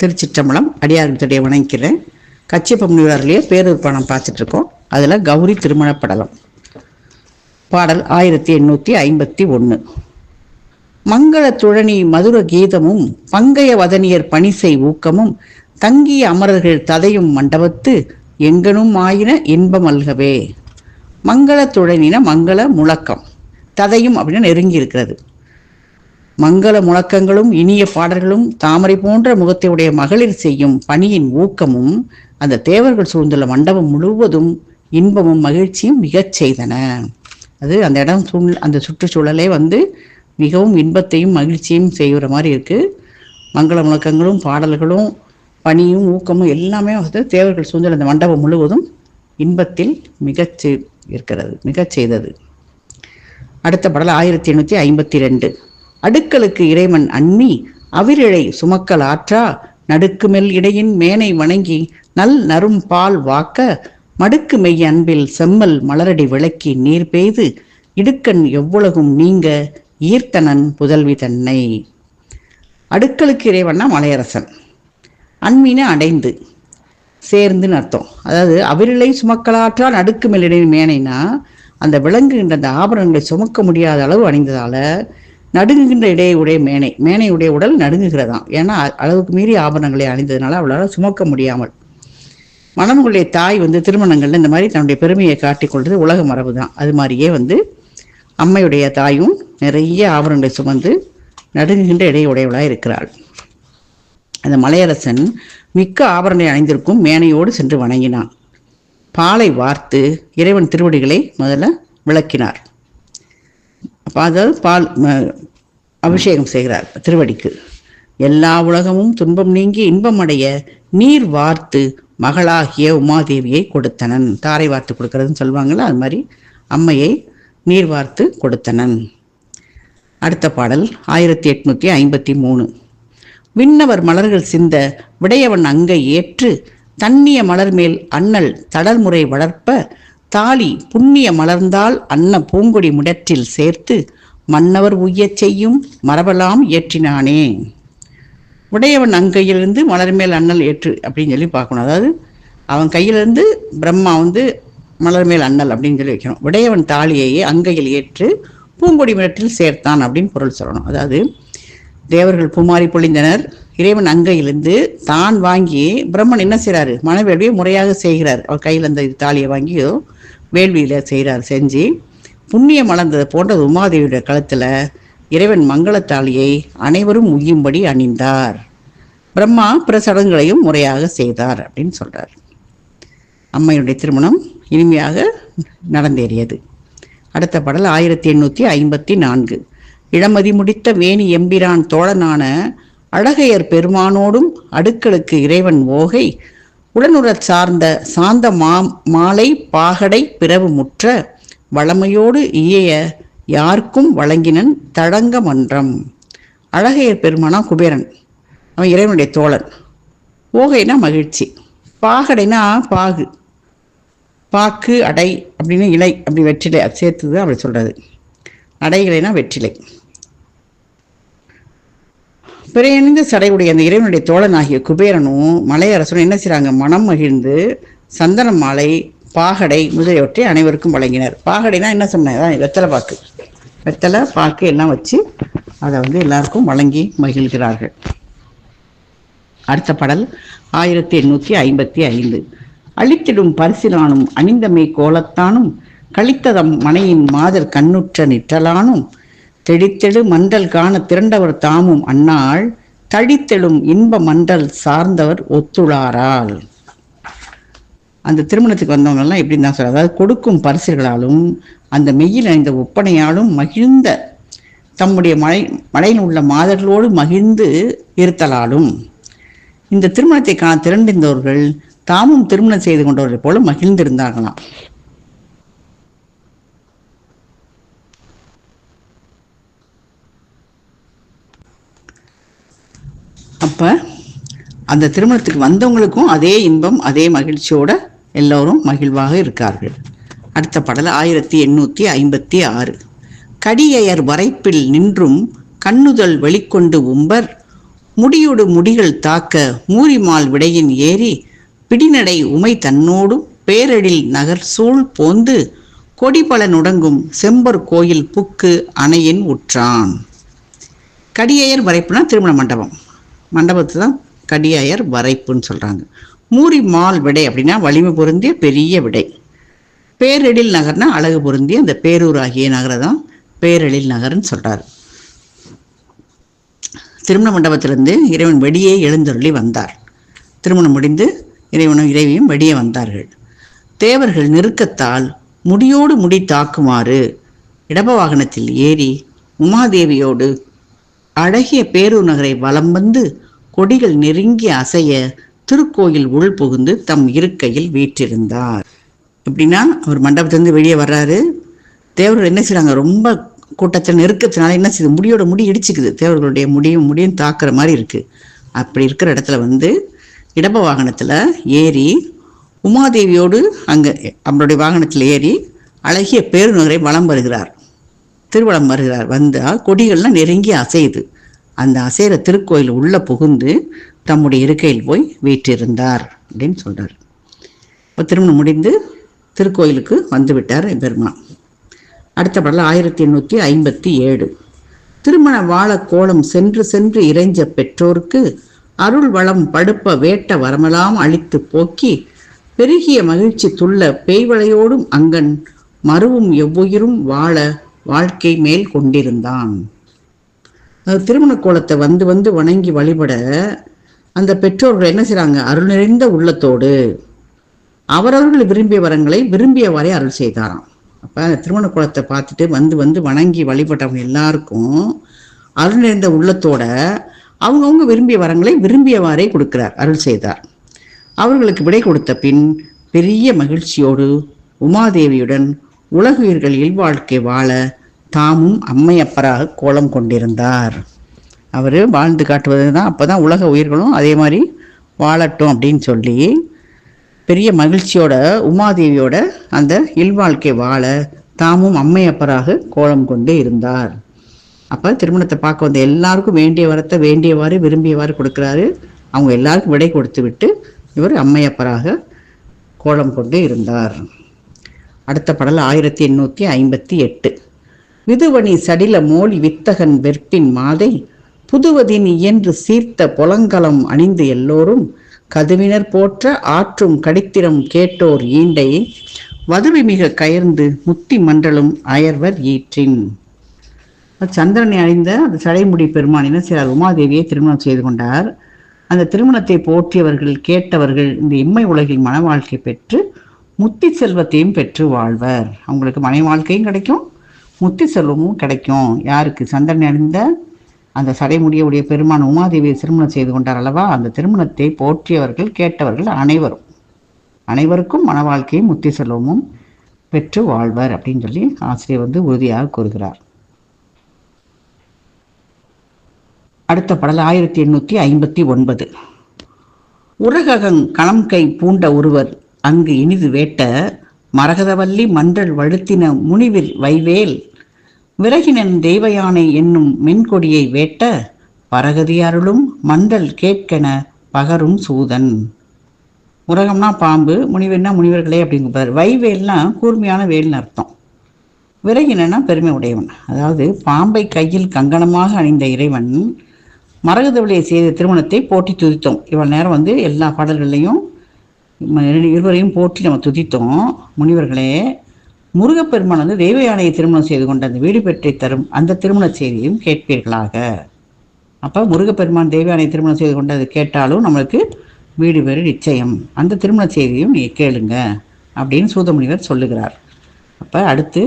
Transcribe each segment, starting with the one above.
திருச்சிற்றம்பலம். அடியார்கிட்டே வணங்கிக்கிறேன். கச்சியப்ப முனிவர்லேயே பேரூர் பணம் பார்த்துட்ருக்கோம். அதில் கௌரி திருமண படலம் பாடல் 1851. மங்கள துழனி மதுர கீதமும் பங்கைய வதனியர் பணிசை ஊக்கமும் தங்கிய அமரர்கள் ததையும் மண்டபத்து எங்கனும் ஆயின இன்பம் அல்கவே. மங்கள துழனின மங்கள முழக்கம், ததையும் அப்படின்னு நெருங்கி இருக்கிறது. மங்கள முழக்கங்களும் இனிய பாடல்களும் தாமரை போன்ற முகத்தை உடைய மகளிர் செய்யும் பணியின் ஊக்கமும் அந்த தேவர்கள் சூழ்ந்துள்ள மண்டபம் முழுவதும் இன்பமும் மகிழ்ச்சியும் மிகச் செய்தன. அது அந்த இடம் அந்த சுற்றுச்சூழலே மிகவும் இன்பத்தையும் மகிழ்ச்சியும் செய்கிற மாதிரி இருக்குது. மங்கள முழக்கங்களும் பாடல்களும் பணியும் ஊக்கமும் எல்லாமே தேவர்கள் சூழ்ந்துள்ள அந்த மண்டபம் முழுவதும் இன்பத்தில் மிகச் செய்தது. அடுத்த பாடல் 1852. அடுக்களுக்கு இறைவன் அன்னி அவிரிழை சுமக்கல் ஆற்றா நடுக்குமெல் இடையின் மேனை வணங்கி நல் நரும் பால் வாக்க மடுக்கு மெய் அன்பில் செம்மல் மலரடி விளக்கி நீர் பெய்து இடுக்கண் எவ்வளகும் நீங்க ஈர்த்தனன் புதல்வி தன்னை. அடுக்களுக்கு இறைவன்னா மலையரசன், அன்மீன அடைந்து சேர்ந்துன்னு அர்த்தம். அதாவது அவிரிழை சுமக்கலாற்றா நடுக்கு மேல் இடையின் மேனைனா அந்த விளங்குகின்ற அந்த ஆபரணங்களை சுமக்க முடியாத அளவு அணிந்ததால நடுங்குகின்ற இடையுடைய மேனையுடைய உடல் நடுங்குகிறதாம். ஏன்னா அளவுக்கு மீறி ஆபரணங்களை அணிந்ததுனால அவளால் சுமக்க முடியாமல். மணமகளுடைய தாய் திருமணங்கள்ல இந்த மாதிரி தன்னுடைய பெருமையை காட்டிக்கொள்வது உலக மரபு தான். அது மாதிரியே அம்மையுடைய தாயும் நிறைய ஆபரணங்களை சுமந்து நடுங்குகின்ற இடையுடையவளாக இருக்கிறாள். அந்த மலையரசன் மிக்க ஆபரணங்களை அணிந்திருக்கும் மேனையோடு சென்று வணங்கினான். பாலை வார்த்து இறைவன் திருவடிகளை முதல்ல விளக்கினார். அதாவது பால் அபிஷேகம் செய்கிறார் திருவடிக்கு. எல்லா உலகமும் துன்பம் நீங்கி இன்பம் அடைய நீர் வார்த்து மகளாகிய உமாதேவியை கொடுத்தனன். தாரை வார்த்து கொடுக்கறதுன்னு சொல்லுவாங்கள்ல, அது மாதிரி அம்மையை நீர் வார்த்து கொடுத்தனன். அடுத்த பாடல் 1853. விண்ணவர் மலர்கள் சிந்த விடையவன் அங்கை ஏற்று தண்ணிய மலர் மேல் அண்ணல் தடல்முறை வளர்ப்ப தாலி புண்ணிய மலர்ந்தால் அன்ன பூங்கொடி முடற்றில் சேர்த்து மன்னவர் உய்யச் செய்யும் மரபெல்லாம் ஏற்றினானே. உடையவன் அங்கையிலிருந்து மலர் மேல் அண்ணல் ஏற்று அப்படின்னு சொல்லி பார்க்கணும். அதாவது அவன் கையிலிருந்து பிரம்மா மலர் மேல் அண்ணல் அப்படின்னு சொல்லி வைக்கணும். உடையவன் தாலியையே அங்கையில் ஏற்று பூங்கொடி முடற்றில் சேர்த்தான் அப்படின்னு பொருள் சொல்லணும். அதாவது தேவர்கள் பூமாரி பொழிந்தனர். இறைவன் அங்கையிலிருந்து தான் வாங்கி பிரம்மன் என்ன செய்கிறாரு, மனவேள்வியை முறையாக செய்கிறார். அவர் கையில் அந்த தாலியை வாங்கி வேள்வியில் செய்கிறார். செஞ்சு புண்ணிய மலர்ந்தது போன்ற உமாதேவியுடைய கழுத்தில் இறைவன் மங்களத்தாலியை அனைவரும் உய்யும்படி அணிந்தார். பிரம்மா பிற சடங்குகளையும் முறையாக செய்தார் அப்படின்னு சொல்கிறார். அம்மையுடைய திருமணம் இனிமையாக நடந்தேறியது. அடுத்த பாடல் 1854. இளமதி முடித்த வேணி எம்பிரான் தோழனான அழகையர் பெருமானோடும் அடுக்களுக்கு இறைவன் ஓகை உடனுறச் சார்ந்த சாந்த மாலை பாகடை பிறவு முற்ற வளமையோடு இயைய யாருக்கும் வழங்கினன் தடங்க மன்றம். அழகையர் பெருமானா குபேரன், அவன் இறைவனுடைய தோழன். ஓகைனா மகிழ்ச்சி, பாகடைனா பாகு, பாக்கு அடை அப்படின்னு இலை அப்படி வெற்றிலை அது சேர்த்துது அப்படி சொல்றது. அடைகளைனா வெற்றிலை. பிறையணிந்து சடையுடைய அந்த இறைவனுடைய தோழனாகிய குபேரனும் மலையரசனும் என்ன செய்கிறாங்க, மனம் மகிழ்ந்து சந்தன மாலை பாகடை முதலியவற்றை அனைவருக்கும் வழங்கினர். பாகடைனா என்ன சொன்னேன், வெத்தலை பாக்கு எல்லாம் வச்சு அதை எல்லாருக்கும் வழங்கி மகிழ்கிறார்கள். அடுத்த பாடல் 1855. அழித்திடும் பரிசிலானும் அணிந்தமை கோலத்தானும் கழித்ததம் மனையின் மாதர் கண்ணுற்ற நிற்றலானும் தெடித்தெழு மண்டல் காண திரண்டவர் தாமும் அந்நாள் தடித்தெழும் இன்ப மண்டல் சார்ந்தவர் ஒத்துளாரால். அந்த திருமணத்துக்கு வந்தவங்கெல்லாம் எப்படி தான் சொல்ற, அதாவது கொடுக்கும் பரிசுகளாலும் அந்த மெய்யில் அணிந்த ஒப்பனையாலும் மகிழ்ந்த தம்முடைய மலையில் உள்ள மாதர்களோடு மகிழ்ந்து இருத்தலாலும் இந்த திருமணத்தை காண திரண்டிருந்தவர்கள் தாமும் திருமணம் செய்து கொண்டவர்கள் போல மகிழ்ந்திருந்தார்களாம். அப்போ அந்த திருமணத்துக்கு வந்தவங்களுக்கும் அதே இன்பம் அதே மகிழ்ச்சியோட எல்லோரும் மகிழ்வாக இருக்கார்கள். அடுத்த பாடல் 1856. கடியையர் வரைப்பில் நின்றும் கண்ணுதல் வெளிக்கொண்டு உம்பர் முடியோடு முடிகள் தாக்க மூரிமால் விடையின் ஏறி பிடிநடை உமை தன்னோடும் பேரெழில் நகர் சூழ் போந்து கொடிபல நுடங்கும் செம்பர் கோயில் புக்கு அணையின் உற்றான். கடியையர் வரைப்புனா திருமண மண்டபம், மண்டபத்தை தான் கடியாயர் வரைப்புன்னு சொல்கிறாங்க. மூரி மால் விடை அப்படின்னா வலிமை பொருந்திய பெரிய விடை. பேரெழில் நகர்னா அழகு பொருந்திய அந்த பேரூர் ஆகிய நகரை தான் பேரெழில் நகர்ன்னு சொல்கிறார். திருமண மண்டபத்திலிருந்து இறைவன் வெளியே எழுந்தருளி வந்தார். திருமணம் முடிந்து இறைவனும் இறைவியும் வெளியே வந்தார்கள். தேவர்கள் நெருக்கத்தால் முடியோடு முடி தாக்குமாறு இடப வாகனத்தில் ஏறி உமாதேவியோடு அழகிய பேரூர் நகரை வலம் வந்து கொடிகள் நெருங்கி அசைய திருக்கோயில் உள் புகுந்து தம் இருக்கையில் வீற்றிருந்தார். எப்படின்னா அவர் மண்டபத்திலிருந்து வெளியே வர்றாரு. தேவர்கள் என்ன செய்றாங்க, ரொம்ப கூட்டத்தில் நெருக்கத்தினால என்ன செய்யுது, முடியோட முடி இடிச்சுக்குது. தேவர்களுடைய முடியும் தாக்குற மாதிரி இருக்கு. அப்படி இருக்கிற இடத்துல வந்து இடப வாகனத்தில் ஏறி உமாதேவியோடு அங்கே அவருடைய வாகனத்தில் ஏறி அழகிய பேருநகரை வலம் வருகிறார், திருவலம் வருகிறார். வந்தால் கொடிகள்லாம் நெருங்கி அசையுது. அந்த அசைகிற திருக்கோயில் உள்ள புகுந்து தம்முடைய இருக்கையில் போய் வீற்றிருந்தார் அப்படின்னு சொல்றார். இப்போ திருமணம் முடிந்து திருக்கோயிலுக்கு வந்து விட்டார் பெருமான். அடுத்த பாடல் 1857. திருமண வாழ கோலம் சென்று சென்று இறைஞ்ச பெற்றோருக்கு அருள் வளம் படுப்ப வேட்ட வரமெல்லாம் அழித்து போக்கி பெருகிய மகிழ்ச்சி துள்ள பேய்வளையோடும் அங்கன் மறுவும் எவ்வுயிரும் வாழ வாழ்க்கை மேல் கொண்டிருந்தான். திருமண கோலத்தை வந்து வந்து வணங்கி வழிபட அந்த பெற்றோர்கள் என்ன செய்றாங்க, அருள் நிறைந்த உள்ளத்தோடு அவரவர்கள் விரும்பிய வரங்களை விரும்பியவாறே அருள் செய்தாராம். அப்போ அந்த திருமண கோலத்தை பார்த்துட்டு வந்து வந்து வணங்கி வழிபட்டவங்க எல்லாருக்கும் அருள் நிறைந்த உள்ளத்தோட அவங்கவுங்க விரும்பிய வரங்களை விரும்பியவாறே கொடுக்கிறார், அருள் செய்தார். அவர்களுக்கு விடை கொடுத்த பின் பெரிய மகிழ்ச்சியோடு உமாதேவியுடன் உலகுயிர்கள் இல்வாழ்க்கை வாழ தாமும் அம்மையப்பராக கோலம் கொண்டிருந்தார். அவர் வாழ்ந்து காட்டுவது தான், அப்போ தான் உலக உயிர்களும் அதே மாதிரி வாழட்டும் அப்படின்னு சொல்லி பெரிய மகிழ்ச்சியோட உமாதேவியோட அந்த இல்வாழ்க்கை வாழ தாமும் அம்மையப்பராக கோலம் கொண்டு இருந்தார். அப்போ திருமணத்தை பார்க்க வந்த எல்லாருக்கும் வேண்டிய வரத்தை வேண்டியவாறு விரும்பியவாறு கொடுக்குறாரு. அவங்க எல்லாருக்கும் விடை கொடுத்து விட்டு இவர் அம்மையப்பராக கோலம் கொண்டு இருந்தார். அடுத்த பாடல் 1858. விதுவணி சடில மோலி வித்தகன் வெற்பின் மாதை புதுவதின் இயன்று சீர்த்த பொலங்கலம் அணிந்து எல்லோரும் கதுவினர் போற்ற ஆற்றும் கடித்திரம் கேட்டோர் ஈண்டை வதுவி மிக கயர்ந்து முத்தி மண்டலும் அயர்வர் ஈற்றின். சந்திரனை அணிந்த அந்த சடைமுடி பெருமான் என்ன செய்தார், உமாதேவியை திருமணம் செய்து கொண்டார். அந்த திருமணத்தை போற்றியவர்கள் கேட்டவர்கள் இந்த இம்மை உலகில் மன வாழ்க்கை பெற்று முத்தி செல்வத்தையும் பெற்று வாழ்வர். அவங்களுக்கு மனை வாழ்க்கையும் கிடைக்கும், முத்தி செல்வமும் கிடைக்கும். யாருக்கு, சந்திரனை அணிந்த அந்த சடைமுடியுடைய பெருமான் உமாதேவியை திருமணம் செய்து கொண்டார் அல்லவா, அந்த திருமணத்தை போற்றியவர்கள் கேட்டவர்கள் அனைவருக்கும் மன வாழ்க்கையும் முத்தி செல்வமும் பெற்று வாழ்வர் அப்படின்னு சொல்லி ஆசிரியர் வந்து உறுதியாக கூறுகிறார். அடுத்த பாடல் 1859. உரகங் களம் கை பூண்ட ஒருவர் அங்கு இனிது வேட்ட மரகதவல்லி மன்றல் வழுத்தின முனிவில் வைவேல் விறகினன் தெய்வயானை என்னும் மென்கொடியை வேட்ட பரகதி அருளும் மண்டல் கேட்கென பகரும் சூதன். உரகம்னா பாம்பு, முனிவர்னா முனிவர்களே அப்படிங்கிறார். வைவேல்னா கூர்மையான வேல்னு அர்த்தம். விறகினா பெருமை உடையவன். அதாவது பாம்பை கையில் கங்கணமாக அணிந்த இறைவன் மரகதவள்ளியை செய்த திருமணத்தை போற்றி துதித்தோம். இவ்வளவு நேரம் வந்து எல்லா பாடல்களையும் இருவரையும் போற்றி நம்ம துதித்தோம். முனிவர்களே, முருகப்பெருமான் வந்து தெய்வ யானையை திருமணம் செய்து கொண்ட அந்த வீடு பெற்றை தரும் அந்த திருமண செய்தியும் கேட்பீர்களாக. அப்போ முருகப்பெருமான் தெய்வ யானையை திருமணம் செய்து கொண்டது கேட்டாலும் நம்மளுக்கு வீடு பேரு நிச்சயம், அந்த திருமண செய்தியும் நீ கேளுங்க அப்படின்னு சூதமுனிவர் சொல்லுகிறார். அப்போ அடுத்து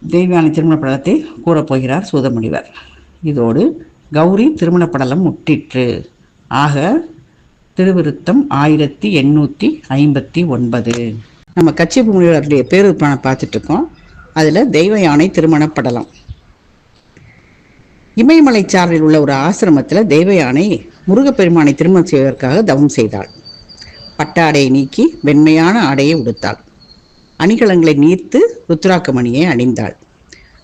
தெய்வ யானை திருமண படலத்தை கூறப்போகிறார் சூதமுனிவர். இதோடு கௌரி திருமண படலம் முற்றிற்று. ஆக திருவிருத்தம் 1859. நம்ம கச்சியப்ப முனிவருடைய பேருப்பானை பார்த்துட்டு இருக்கோம். அதில் தெய்வ யானை திருமண படலம். இமயமலை சாரலில் உள்ள ஒரு ஆசிரமத்தில் தெய்வ யானை முருகப்பெருமானை திருமணம் செய்வதற்காக தவம் செய்தாள். பட்டாடையை நீக்கி வெண்மையான ஆடையை உடுத்தாள். அணிகலங்களை நீர்த்து ருத்ராக்கமணியை அணிந்தாள்.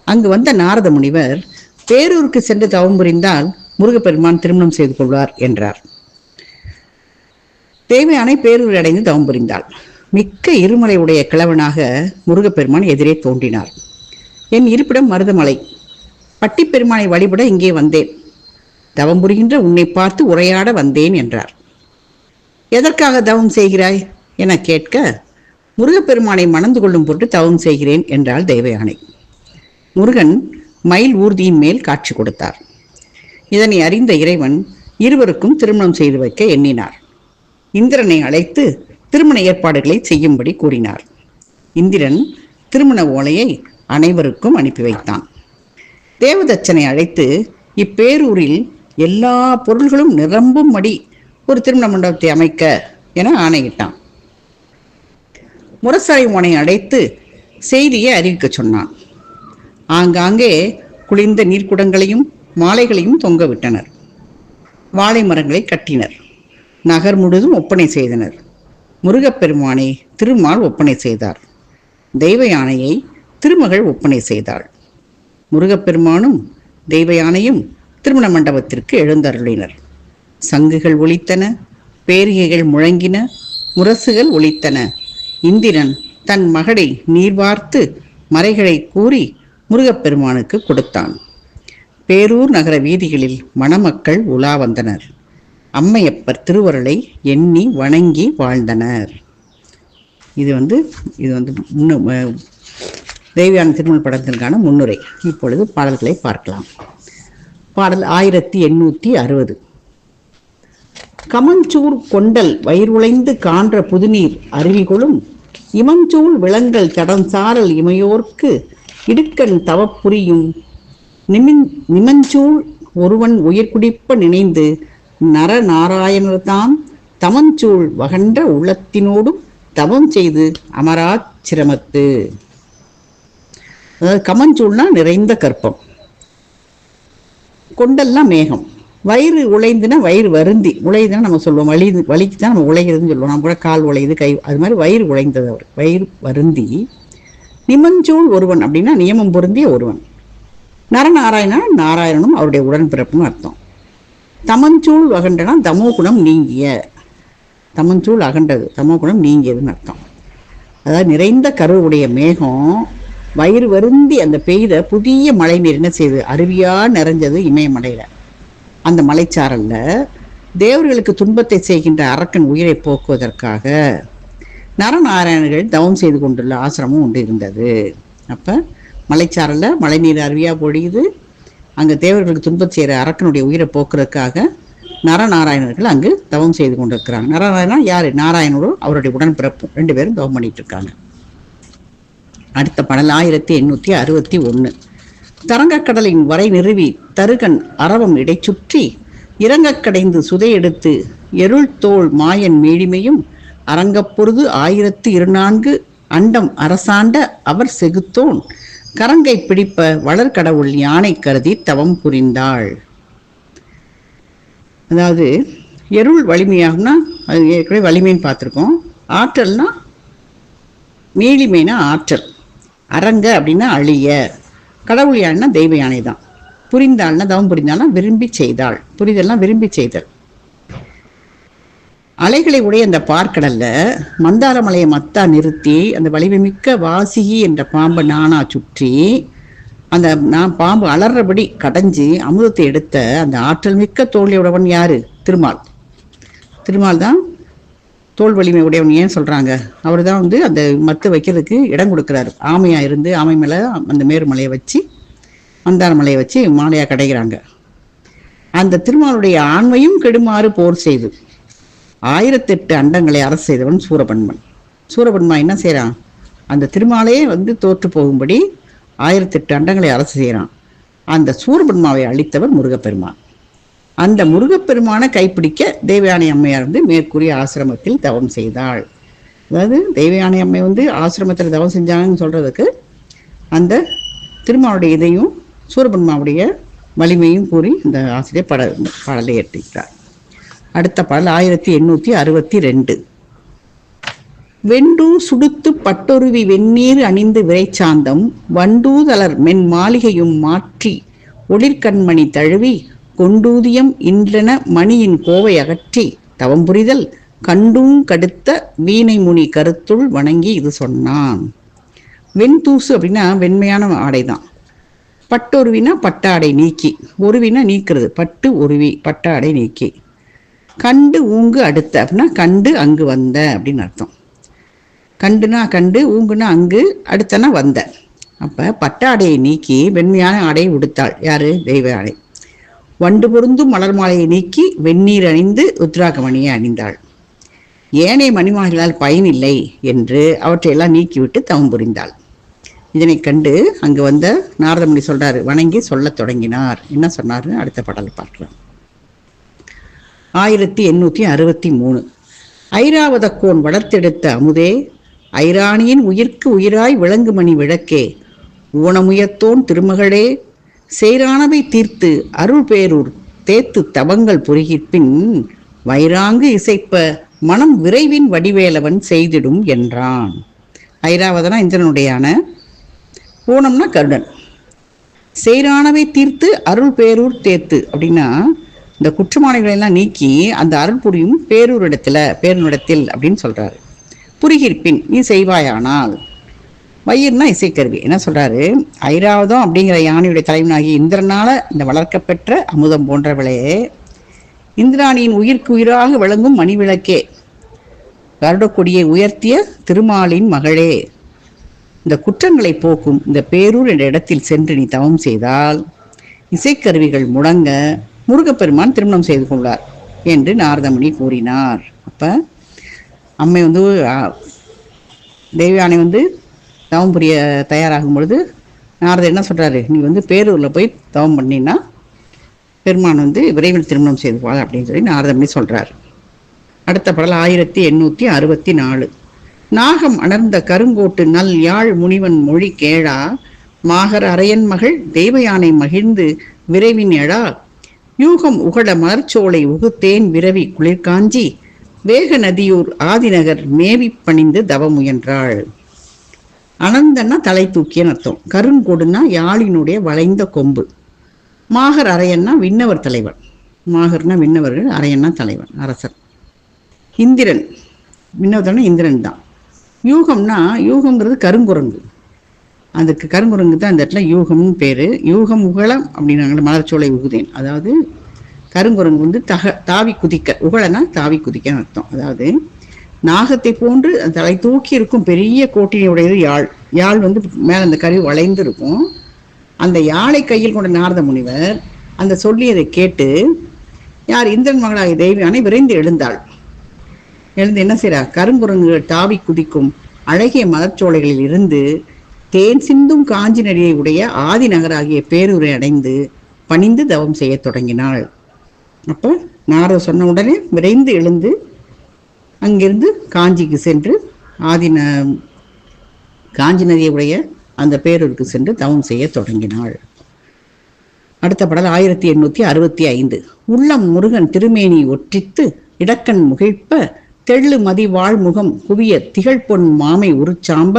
அங்கு வந்த நாரத முனிவர் பேரூருக்கு சென்று தவம் புரிந்தால் முருகப்பெருமான் திருமணம் செய்து கொள்வார் என்றார். தேவயானை பேரூர் அடைந்து தவம் புரிந்தாள். மிக்க இருமலை உடைய கிழவனாக முருகப்பெருமான் எதிரே தோன்றினார். என் இருப்பிடம் மருதமலை. பட்டிப்பெருமானை வழிபட இங்கே வந்தேன். தவம் புரிகின்ற உன்னை பார்த்து உரையாட வந்தேன் என்றார். எதற்காக தவம் செய்கிறாய் என கேட்க, முருகப்பெருமானை மணந்து கொள்ளும் பொருட்டு தவம் செய்கிறேன் என்றாள் தேவயானை. முருகன் மயில் ஊர்தியின் மேல் காட்சி கொடுத்தார். இதனை அறிந்த இறைவன் இருவருக்கும் திருமணம் செய்து வைக்க எண்ணினார். இந்திரனை அழைத்து திருமண ஏற்பாடுகளை செய்யும்படி கூறினார். இந்திரன் திருமண ஓலையை அனைவருக்கும் அனுப்பி வைத்தான். தேவதச்சனை அழைத்து இப்பேரூரில் எல்லா பொருள்களும் நிரம்பும்படி ஒரு திருமண மண்டபத்தை அமைக்க என ஆணையிட்டான். முரசறை மோனை அழைத்து செய்தியை அறிவிக்க சொன்னான். ஆங்காங்கே குளிர்ந்த நீர்க்குடங்களையும் மாலைகளையும் தொங்க விட்டனர். வாழை மரங்களை கட்டினர். நகர் முழுதும் ஒப்பனை செய்தனர். முருகப்பெருமானை திருமால் ஒப்பனை செய்தார். தெய்வ யானையை திருமகள் ஒப்பனை செய்தாள். முருகப்பெருமானும் தெய்வ யானையும் திருமண மண்டபத்திற்கு எழுந்தருளினர். சங்குகள் ஒலித்தன, பேரிகைகள் முழங்கின, முரசுகள் ஒலித்தன. இந்திரன் தன் மகளை நீர்வார்த்து மறைகளை கூறி முருகப்பெருமானுக்கு கொடுத்தான். பேரூர் நகர வீதிகளில் மணமக்கள் உலா வந்தனர். அம்மையப்பர் திருவருளை எண்ணி வணங்கி வாழ்ந்தனர். இது வந்து தேவயானை திருமண படத்திற்கான முன்னுரை. இப்பொழுது பாடல்களை பார்க்கலாம். பாடல் 1860. கமஞ்சூர் கொண்டல் வயிறுளைந்து கான்ற புதுநீர் அருவிகளும் இமஞ்சூள் விலங்கல் தடஞ்சாரல் இமையோர்க்கு இடுக்கண் தவப்புரியும் நிமஞ்சூள் ஒருவன் உயிர்குடிப்ப நினைந்து நரநாராயணர்தாம் தமஞ்சூள் வகன்ற உள்ளத்தினோடும் தவம் செய்து அமராச் சிரமத்து. அதாவது கமஞ்சூள்னா நிறைந்த கற்பம், கொண்டெல்லாம் மேகம், வயிறு உழைந்துனா வயிறு வருந்தி, உழைதுன்னா நம்ம சொல்லுவோம், வலிக்கு தான் நம்ம உழைகிறதுன்னு சொல்லுவோம். நம்ம கூட கால் உழையுது, கை, அது மாதிரி வயிறு உழைந்தது. அவர் வயிறு வருந்தி. நிமஞ்சூள் ஒருவன் அப்படின்னா நியமம் பொருந்திய ஒருவன். நரநாராயணா நாராயணனும் அவருடைய உடன்பிறப்புன்னு அர்த்தம். தமஞ்சூள் அகண்டனா தமோ குணம் நீங்கிய, தமஞ்சூள் அகண்டது தமோ குணம் நீங்கியதுன்னு அர்த்தம். அதாவது நிறைந்த கருவுடைய மேகம் வயிறு வருந்தி அந்த பெய்த புதிய மழை நீர் என்ன செய்யுது, அருவியா நிறைஞ்சது இமயமலையில. அந்த மலைச்சாரல்ல தேவர்களுக்கு துன்பத்தை செய்கின்ற அரக்கன் உயிரை போக்குவதற்காக நரநாராயணர்கள் தவம் செய்து கொண்டுள்ள ஆசிரமம் ஒன்று இருந்தது. அப்ப மலைச்சாரல்ல மழை நீர் அருவியா பொழியுது. அங்க தேவர்களுக்கு துன்பம் செய்கிற அரக்கனுடைய உயிரை போக்குறதுக்காக நரநாராயணர்கள் அங்கு தவம் செய்து கொண்டிருக்கிறாங்க. நரநாராயணா யாரு? நாராயணனும் அவருடைய உடன்பிறப்பும் ரெண்டு பேரும் தவம் பண்ணிட்டு இருக்காங்க. அடுத்த பாடல் 1861. தரங்கக்கடலின் வரை நிறுவி தருகன் அரவம் இடைச்சுற்றி இறங்கக்கடைந்து சுதை எடுத்து எருள் தோள் மாயன் மீழிமையும் அரங்கப்பொருது 1024 அண்டம் அரசாண்ட அவர் செகுத்தோன் கரங்கை பிடிப்ப வளர்கடவுள் யானை கருதி தவம் புரிந்தாள். அதாவது எருள் வலிமையாகும்னா அது ஏற்கனவே வலிமைன்னு பார்த்துருக்கோம். ஆற்றல்னா மீளிமைனா ஆற்றல், அரங்க அப்படின்னா அழிய, கடவுள் யானைனா தெய்வ யானை தான். புரிந்தாள்னா தவம் புரிந்தாள்னா விரும்பி செய்தாள், புரிதல்னா விரும்பி செய்தல். அலைகளை உடைய அந்த பார்க்கடல்ல மந்தார மலையை மத்தா நிறுத்தி அந்த வலிமை மிக்க வாசிகி என்ற பாம்பை நானா சுற்றி அந்த பாம்பு அலறபடி கடைஞ்சி அமுதத்தை எடுத்த அந்த ஆற்றல் மிக்க தோல்வியுடையவன் யாரு? திருமால். திருமால் தான் தோல் வலிமை உடையவன். ஏன் சொல்றாங்க? அவர் தான் அந்த மத்து வைக்கிறதுக்கு இடம் கொடுக்குறாரு. ஆமையா இருந்து ஆமை மேல அந்த மேருமலையை வச்சு மந்தார மலையை வச்சு மாலையா கடைகிறாங்க. அந்த திருமாலுடைய ஆண்மையும் கெடுமாறு போர் செய்து 1008 அண்டங்களை அரசு செய்தவன் சூரபன்மன். சூரபன்மா என்ன செய்யறான்? அந்த திருமாலே தோற்று போகும்படி 1008 அண்டங்களை அரசு செய்யறான். அந்த சூரபன்மாவை அழித்தவர் முருகப்பெருமான். அந்த முருகப்பெருமானை கைப்பிடிக்க தேவயானை அம்மையார் மேற்கூறிய ஆசிரமத்தில் தவம் செய்தாள். அதாவது தேவயானை அம்மை ஆசிரமத்தில் தவம் செஞ்சாங்கன்னு சொல்றதுக்கு அந்த திருமாவுடைய இதையும் சூரபன்மாவுடைய வலிமையும் கூறி இந்த ஆசிரியர் பாடலை ஏற்றிக்கிறார். அடுத்த பாடல் 1862. வெண்டூ சுடுத்து பட்டொருவி வெந்நீர் அணிந்து விரைச்சாந்தம் வண்டூதலர் மென் மாளிகையும் மாற்றி ஒளிர்கண்மணி தழுவி கொண்டூதியம் இன்றென மணியின் கோவை அகற்றி தவம் புரிதல் கண்டும் கடுத்த வீணை முனி கருத்துள் வணங்கி இது சொன்னான். வெண்தூசு அப்படின்னா வெண்மையான ஆடைதான். பட்டொருவினா பட்டாடை நீக்கி, ஒருவினா நீக்கிறது, பட்டு ஒருவி பட்டாடை நீக்கி. கண்டு ஊங்கு அடுத்த அப்படின்னா கண்டு அங்கு வந்த அப்படின்னு அர்த்தம். கண்டுனா கண்டு, ஊங்குனா அங்கு, அடுத்தனா வந்த. அப்ப பட்டாடையை நீக்கி வெண்மையான ஆடையை உடுத்தாள். யாரு? தெய்வ ஆடை. வண்டு பொருந்தும் மலர் மாலையை நீக்கி வெந்நீர் அணிந்து உத்ராகமணியை அணிந்தாள். ஏனைய மணிமாலைகளால் பயனில்லை என்று அவற்றையெல்லாம் நீக்கிவிட்டு தவம் புரிந்தாள். இதனை கண்டு அங்கு வந்த நாரதமுனி சொல்றாரு, வணங்கி சொல்ல தொடங்கினார். என்ன சொன்னாருன்னு அடுத்த பாடலை பார்க்கலாம். 1863. ஐராவதக்கோன் வளர்த்தெடுத்த அமுதே, ஐராணியின் உயிர்க்கு உயிராய் விளங்குமணி விளக்கே, ஊனமுயத்தோன் திருமகளே, சேரானவை தீர்த்து அருள் பேரூர் தேத்து தவங்கள் புரிகிற்பின் வைராங்கு இசைப்ப மனம் விரைவின் வடிவேலவன் செய்திடும் என்றான். ஐராவதனா இந்திரனுடையான, ஊனம்னா கருடன், சேரானவை தீர்த்து அருள் பேரூர் தேத்து அப்படின்னா இந்த குற்றமாளிகளை எல்லாம் நீக்கி அந்த அருள் புரியும் பேரூரிடத்தில் அப்படின்னு சொல்றாரு. புரிகிற்பின் நீ செய்வாயானால். வயிறுனா இசைக்கருவி. என்ன சொல்றாரு? ஐராவதம் அப்படிங்கிற யானையுடைய தலைவனாகி இந்திரனால இந்த வளர்க்கப்பெற்ற அமுதம் போன்றவளே, இந்திராணியின் உயிர்க்கு உயிராக விளங்கும் மணிவிளக்கே, கருடக்கொடியை உயர்த்திய திருமாலின் மகளே, இந்த குற்றங்களை போக்கும் இந்த பேரூர் என்ற இடத்தில் சென்று நீ தவம் செய்தால் இசைக்கருவிகள் முழங்க முருகப்பெருமான் திருமணம் செய்து கொள்ளார் என்று நாரதமுனி கூறினார். அப்ப அம்மை தெய்வானை தவம் புரிய தயாராகும் பொழுது நாரதர் என்ன சொல்றாரு, நீ பேரூர்ல போய் தவம் பண்ணினா பெருமான் விரைவில் திருமணம் செய்து கொள்வார் அப்படின்னு சொல்லி நாரதமுனி சொல்றார். அடுத்த பாடல் 1864. நாகம் அணர்ந்த கருங்கோட்டு நல் யாழ் முனிவன் மொழி கேழா, மாகர் அரையன் மகள் தெய்வயானை மகிழ்ந்து விரைவின் எழா, யூகம் உகட மலர்ச்சோலை உகுத்தேன் விரவி குளிர்காஞ்சி, வேக நதியூர் ஆதிநகர் மேவி பணிந்து தவமுயன்றாள். அனந்தன்னா தலை தூக்கியன்னு அர்த்தம். கருங்கொடுன்னா யாழினுடைய வளைந்த கொம்பு. மாகர் அரையன்னா விண்ணவர் தலைவன். மாகர்னா விண்ணவர்கள், அரையன்னா தலைவன், அரசர். இந்திரன் விண்ணவர் இந்திரன் தான். யூகம்னா, யூகம்ங்கிறது கருங்குரங்கு. அதுக்கு கருங்குரங்கு தான் இந்த இடத்துல யூகம்னு பேரு. யூகம் உகலம் அப்படின்னாங்க, மலர்ச்சோலை உகுதேன். அதாவது கருங்குரங்கு தாவி குதிக்க, உகலனா தாவி குதிக்கன்னு அர்த்தம். அதாவது நாகத்தை போன்று தலை தூக்கி இருக்கும் பெரிய கோட்டினுடையது யாழ். யாழ் மேல அந்த கருவி வளைந்து இருக்கும். அந்த யாழை கையில் கொண்ட நாரத முனிவர் அந்த சொல்லியதை கேட்டு யார் இந்திரன் மகளாகிய தெய்வயானை விரைந்து எழுந்தாள். எழுந்து என்ன செய்யறா? கருங்குரங்குகள் தாவி குதிக்கும் அழகிய மலர்ச்சோலைகளில் இருந்து தேன் சிந்தும் காஞ்சி நதியை உடைய ஆதி நகராகிய பேரூரை அடைந்து பணிந்து தவம் செய்ய தொடங்கினாள். அப்ப நாரதர் சொன்ன உடனே விரைந்து எழுந்து அங்கிருந்து காஞ்சிக்கு சென்று காஞ்சி நதியை உடைய அந்த பேரூருக்கு சென்று தவம் செய்ய தொடங்கினாள். அடுத்த பாடல் 1865. உள்ளம் முருகன் திருமேனி ஒற்றித்து இடக்கண் முகிழ்ப்ப, தெள்ளு மதி வாழ்முகம் குவிய திகழ்பொன் மாமை உருச்சாம்ப,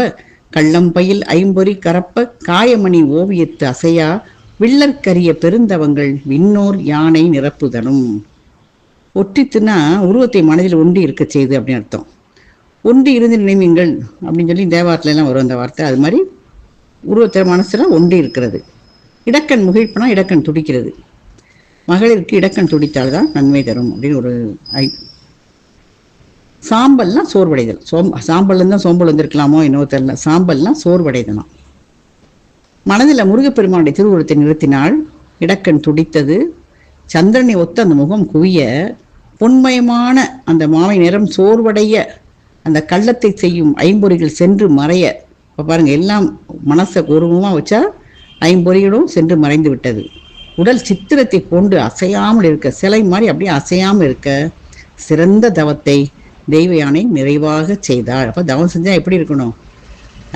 கள்ளம்பயில் ஐம்பொறி கரப்ப காயமணி ஓவியத்து அசையா, வில்லற்கரிய பெருந்தவங்கள் விண்ணோர் யானை நிரப்புதனும். ஒற்றித்துனா உருவத்தை மனதில் ஒன்றி இருக்க செய்து அப்படின்னு அர்த்தம். ஒன்றி இருந்து நினைவீங்கள் அப்படின்னு சொல்லி தேவாரத்துல எல்லாம் வரும் அந்த வார்த்தை. அது மாதிரி உருவத்தை மனசுல ஒன்றி இருக்கிறது. இடக்கண் முகிழ்ப்புனா இடக்கண் துடிக்கிறது. மகளிருக்கு இடக்கண் துடித்தால்தான் நன்மை தரும் அப்படின்னு ஒரு சாம்பல்னா சோர்வடைதல். சாம்பல் தான் சோம்பல் வந்திருக்கலாமோ என்னவோ தெரியல. சாம்பல்னா சோர்வடைதலாம். மனதில் முருகப்பெருமானுடைய திருவுருவத்தை நிறுத்தினால் இடக்கண் துடித்தது. சந்திரனை ஒத்த அந்த முகம் குவிய, பொன்மயமான அந்த மாவை நிறம் சோர்வடைய, அந்த கள்ளத்தை செய்யும் ஐம்பொறிகள் சென்று மறைய. இப்போ பாருங்க, எல்லாம் மனசை உருவமாக வச்சா ஐம்பொறிகளும் சென்று மறைந்து விட்டது. உடல் சித்திரத்தை கொண்டு அசையாமல் இருக்க, சிலை மாதிரி அப்படியே அசையாமல் இருக்க சிறந்த தவத்தை தெய்வயானை நிறைவாக செய்தாள். அப்போ தவம் செஞ்சால் எப்படி இருக்கணும்?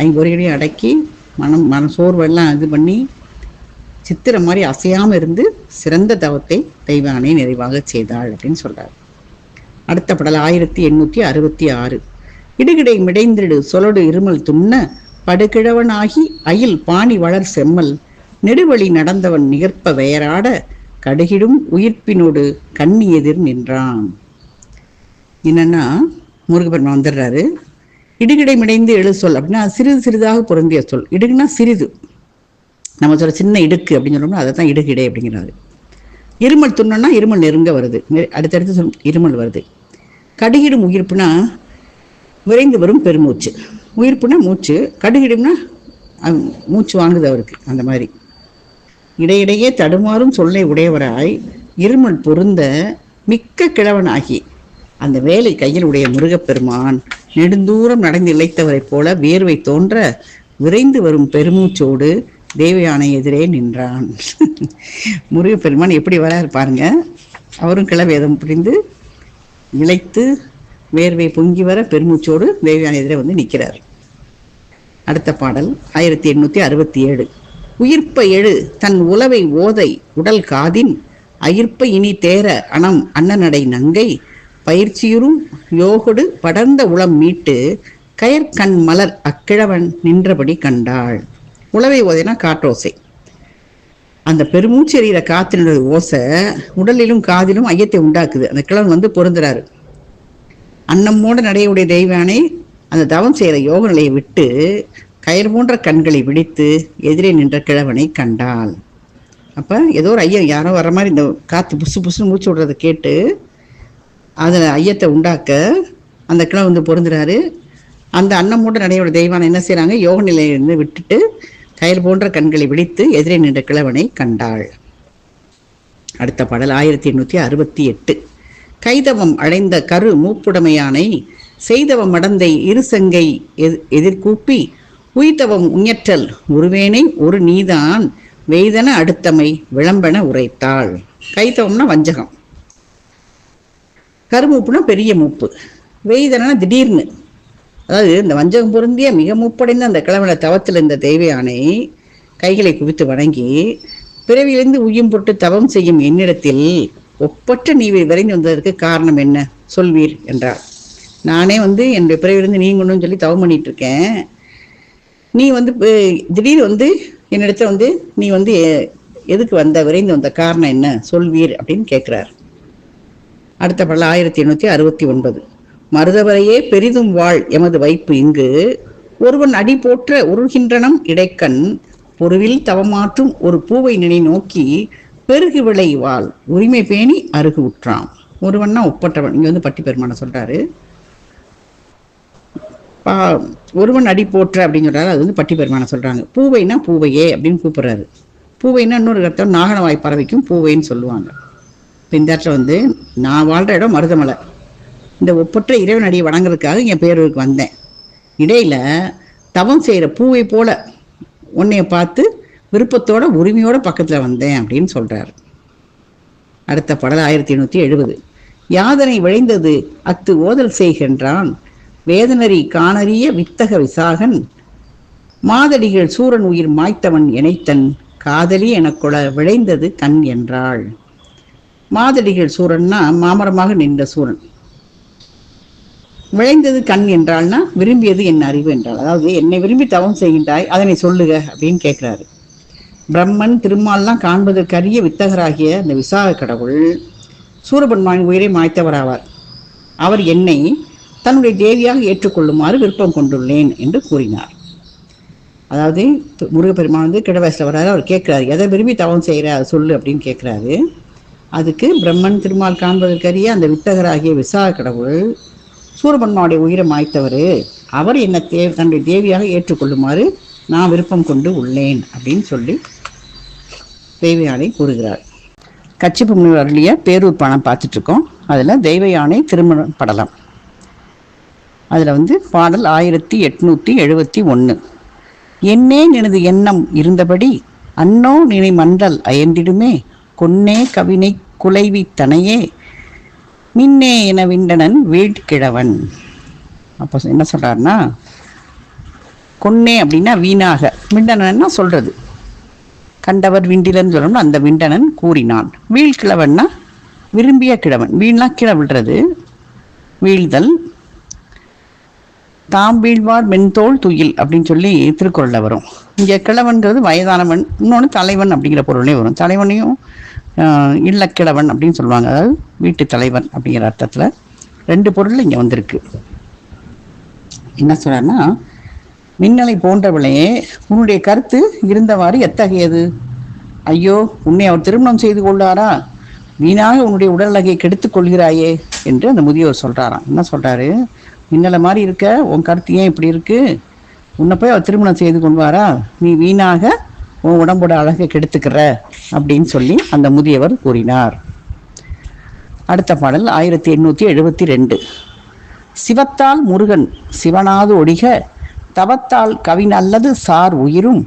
ஐம்பொறிகளையும் அடக்கி மன சோர்வெல்லாம் இது பண்ணி சித்திரம் மாதிரி அசையாமல் இருந்து சிறந்த தவத்தை தெய்வயானை நிறைவாக செய்தாள் அப்படின்னு சொல்றார். அடுத்த பாடல் 1866. இடுகிடை மிடைந்திடு சொலடு இருமல் துண்ண, படுகிழவனாகி அயில் பாணி வளர் செம்மல், நெடுவழி நடந்தவன் நிகர்ப்ப வேறாட, கடுகிடும் உயிர்ப்பினோடு கண்ணி எதிர் நின்றான். என்னன்னா முருகப்பெருமான் வந்துடுறாரு. இடுகிடை மிடைந்து எழு சொல் அப்படின்னா சிறிது சிறிதாக பொருந்திய சொல். இடுகுனா சிறிது, நம்ம சொல்ல சின்ன இடுக்கு அப்படின்னு சொல்லணும்னா அதை தான் இடுகிடை அப்படிங்கிறாரு. இருமல் துண்ணோன்னா இருமல் நெருங்க வருது, அடுத்தடுத்து இருமல் வருது. கடுகிடும் உயிர்ப்புனா விரைந்து வரும் பெருமூச்சு. உயிர்ப்புனா மூச்சு, கடுகிடும்னா மூச்சு வாங்குது அவருக்கு. அந்த மாதிரி இடையிடையே தடுமாறும் சொல்லை உடையவராய் இருமல் பொருந்த மிக்க கிழவனாகி அந்த வேலை கையில் உடைய முருகப்பெருமான் நெடுந்தூரம் நடந்து இழைத்தவரை போல வேர்வை தோன்ற விரைந்து வரும் பெருமூச்சோடு தேவயானை எதிரே நின்றான். முருகப்பெருமான் எப்படி வராரு பாருங்க. அவரும் கிளவேதம் புரிந்து இழைத்து வேர்வை பொங்கி வர பெருமூச்சோடு தேவயானை எதிரே வந்து நிற்கிறார். அடுத்த பாடல் 1867. உயிர்ப்ப எழு தன் உலவை ஓதை உடல் காதின் அயிர்ப்ப இனி தேர அணம் அண்ணனடை நங்கை பயிற்சியுறும் யோகொடு படர்ந்த உளம் மீட்டு கயற்கண் மலர் அக்கிழவன் நின்றபடி கண்டாள். உளவை ஓதைனா காற்றோசை. அந்த பெருமூச்சு எறிகிற காற்றினுடைய ஓசை உடலிலும் காதிலும் ஐயத்தை உண்டாக்குது. அந்த கிழவன் வந்து பொருந்துறாரு. அன்னமோட நடையுடைய தெய்வானை அந்த தவம் செய்கிற யோக நிலையை விட்டு கயிறு போன்ற கண்களை விழித்து எதிரே நின்ற கிழவனை கண்டாள். அப்போ ஏதோ ஒரு ஐயம், யாரோ வர மாதிரி இந்த காற்று புசு புசுன்னு மூச்சு விடுறதை கேட்டு அதில் ஐயத்தை உண்டாக்க அந்த கிழவன் வந்து பொருந்துறாரு. அந்த அன்னமோட நடையோட தெய்வானை என்ன செய்கிறாங்க, யோக நிலையிலிருந்து விட்டுட்டு கயிறு போன்ற கண்களை விழித்து எதிரே நின்ற கிழவனை கண்டாள். அடுத்த பாடல் 1868. கைதவம் அடைந்த கரு மூப்புடைமையானை செய்தவம் மடந்தை இருசங்கை எதிர்கூப்பி உய்தவம் உஞற்றல் உருவேனை ஒரு நீதான் வெய்தன அடுத்தமை விளம்பென உரைத்தாள். கைதவம்னா வஞ்சகம், கருமூப்புனா பெரிய மூப்பு, வெய்தனா திடீர்னு. அதாவது இந்த வஞ்சகம் பொருந்திய மிக மூப்படைந்த அந்த கிழவனை தவத்தில் இருந்த தெய்வயானை கைகளை குவித்து வணங்கி பிறவியிலிருந்து உய்யும் பொருட்டு தவம் செய்யும் என்னிடத்தில் ஒப்பற்ற நீவை விரைந்து வந்ததற்கு காரணம் என்ன சொல்வீர் என்றார். நானே வந்து என்னுடைய பிறவிலிருந்து நீங்கணும்னு சொல்லி தவம் பண்ணிட்டு இருக்கேன். நீ வந்து திடீர்னு வந்து என்னிடத்துல வந்து நீ வந்து எதுக்கு வந்த, விரைந்து வந்த காரணம் என்ன சொல்வீர் அப்படின்னு கேட்கிறார். அடுத்த பாடல் 1869. மருதவரையே பெரிதும் வாழ் எமது வைப்பு இங்கு ஒருவன் அடி போற்ற உருகின்றனம் இடைக்கண் பொருவில் தவமாற்றும் ஒரு பூவை நினை நோக்கி பெருகு விளை வாழ் உரிமை பேணி அருகு உற்றாம். ஒருவன்னா ஒப்பற்றவன். இங்க வந்து பட்டி பெருமான சொல்றாரு. ஒருவன் அடி போற்ற அப்படின்னு சொல்றாரு. அது வந்து பட்டி பெருமான சொல்றாங்க. பூவைனா பூவையே அப்படின்னு கூப்பிடுறாரு. பூவைன்னா இன்னொரு அர்த்தம் நாகனவாய் பறவைக்கும் பூவைன்னு சொல்லுவாங்க. இப்போ இந்த இடத்துல வந்து நான் வாழ்கிற இடம் மருதமலை. இந்த ஒப்பற்ற இறைவன் அடியை வணங்குறதுக்காக என் பேரூருக்கு வந்தேன். இடையில தவம் செய்கிற பூவை போல உன்னைய பார்த்து விருப்பத்தோட உரிமையோட பக்கத்தில் வந்தேன் அப்படின்னு சொல்றாரு. அடுத்த பாடல் 1870. யாதனை விளைந்தது அத்து ஓதல் செய்கின்றான் வேதனரி காணறிய வித்தக விசாகன் மாதடிகள் சூரன் உயிர் மாய்த்தவன் எனைத்தன் காதலி எனக்கொள விளைந்தது கண் என்றாள். மாதடிகள் சூரன்னா மாமரமாக நின்ற சூரன். விளைந்தது கண் என்றாள்னா விரும்பியது என் அறிவு என்றாள். அதாவது என்னை விரும்பி தவம் செய்கின்றாய், அதனை சொல்லுக அப்படின்னு கேட்கிறாரு. பிரம்மன் திருமால்லாம் காண்பதற்கரிய வித்தகராகிய அந்த விசாக கடவுள் சூரபன்மாவின் உயிரை மாய்த்தவராவார். அவர் என்னை தன்னுடைய தேவியாக ஏற்றுக்கொள்ளுமாறு விருப்பம் கொண்டுள்ளேன் என்று கூறினார். அதாவது முருகப்பெருமான் வந்து கிட வயசுல வர்றாரு. அவர் கேட்கிறாரு, எதை விரும்பி தவம் செய்கிற அதை சொல்லு அப்படின்னு கேட்கிறாரு. அதுக்கு பிரம்மன் திருமால் காண்பதற்கரிய அந்த வித்தகராகிய விசாக கடவுள் சூரபன்மாவுடைய உயிரை மாய்த்தவர், அவர் என்னை தன்னுடைய தேவியாக ஏற்றுக்கொள்ளுமாறு நான் விருப்பம் கொண்டு உள்ளேன் அப்படின்னு சொல்லி தெய்வ யானை கூறுகிறார். கச்சிப்பு முனிவர் அருளிய பேரூர் பணம் பார்த்துட்டு இருக்கோம். அதில் தெய்வ யானை திருமண படலம். அதில் வந்து பாடல் 1871. என்னே நினது எண்ணம் இருந்தபடி அன்னோ நினை மண்டல் அயர்ந்திடுமே கொன்னே கவினை குலைவி தனையே மின்னே என விண்டனன் வீழ்கிழவன். அப்போ என்ன சொல்றாருன்னா, கொன்னே அப்படின்னா வீணாக, விண்டனன்னா சொல்றது, கண்டவர் விண்டிலன்னு சொல்லணும். அந்த விண்டனன் கூறினான். வீழ்கிழவன்னா விரும்பிய கிழவன். வீழ்னா கீழே விடுறது, வீழ்தல். தாம் வீழ்வார் மென்தோல் துயில் அப்படின்னு சொல்லி திருக்குறளில் வரும். இங்கே கிழவன்கிறது வயதானவன், இன்னொன்று தலைவன் அப்படிங்கிற பொருளே வரும். தலைவனையும் இல்லக்கிழவன் அப்படின்னு சொல்லுவாங்க, அதாவது வீட்டு தலைவன் அப்படிங்கிற அர்த்தத்தில் 2 பொருள் இங்கே வந்திருக்கு. என்ன சொல்றாருன்னா, மின்னலை போன்றவளே, உன்னுடைய கருத்து இருந்தவாறு எத்தகையது? ஐயோ, உன்னை அவர் திருமணம் செய்து கொள்ளாரா? வீணாக உன்னுடைய உடல் அழகை கெடுத்துக் கொள்கிறாயே என்று அந்த முதியவர் சொல்றாராம். என்ன சொல்றாரு? மின்னலை மாதிரி இருக்க, உன் கருத்து ஏன் இப்படி இருக்கு? உன்னை போய் அவர் திருமணம் செய்து கொள்வாரா? நீ வீணாக உன் உடம்போட அழகை கெடுத்துக்கிற அப்படின்னு சொல்லி அந்த முதியவர் கூறினார். அடுத்த பாடல் 1872. சிவத்தால் முருகன் சிவனாது ஒழிக, தவத்தால் கவின் அல்லது சார் உயிரும்,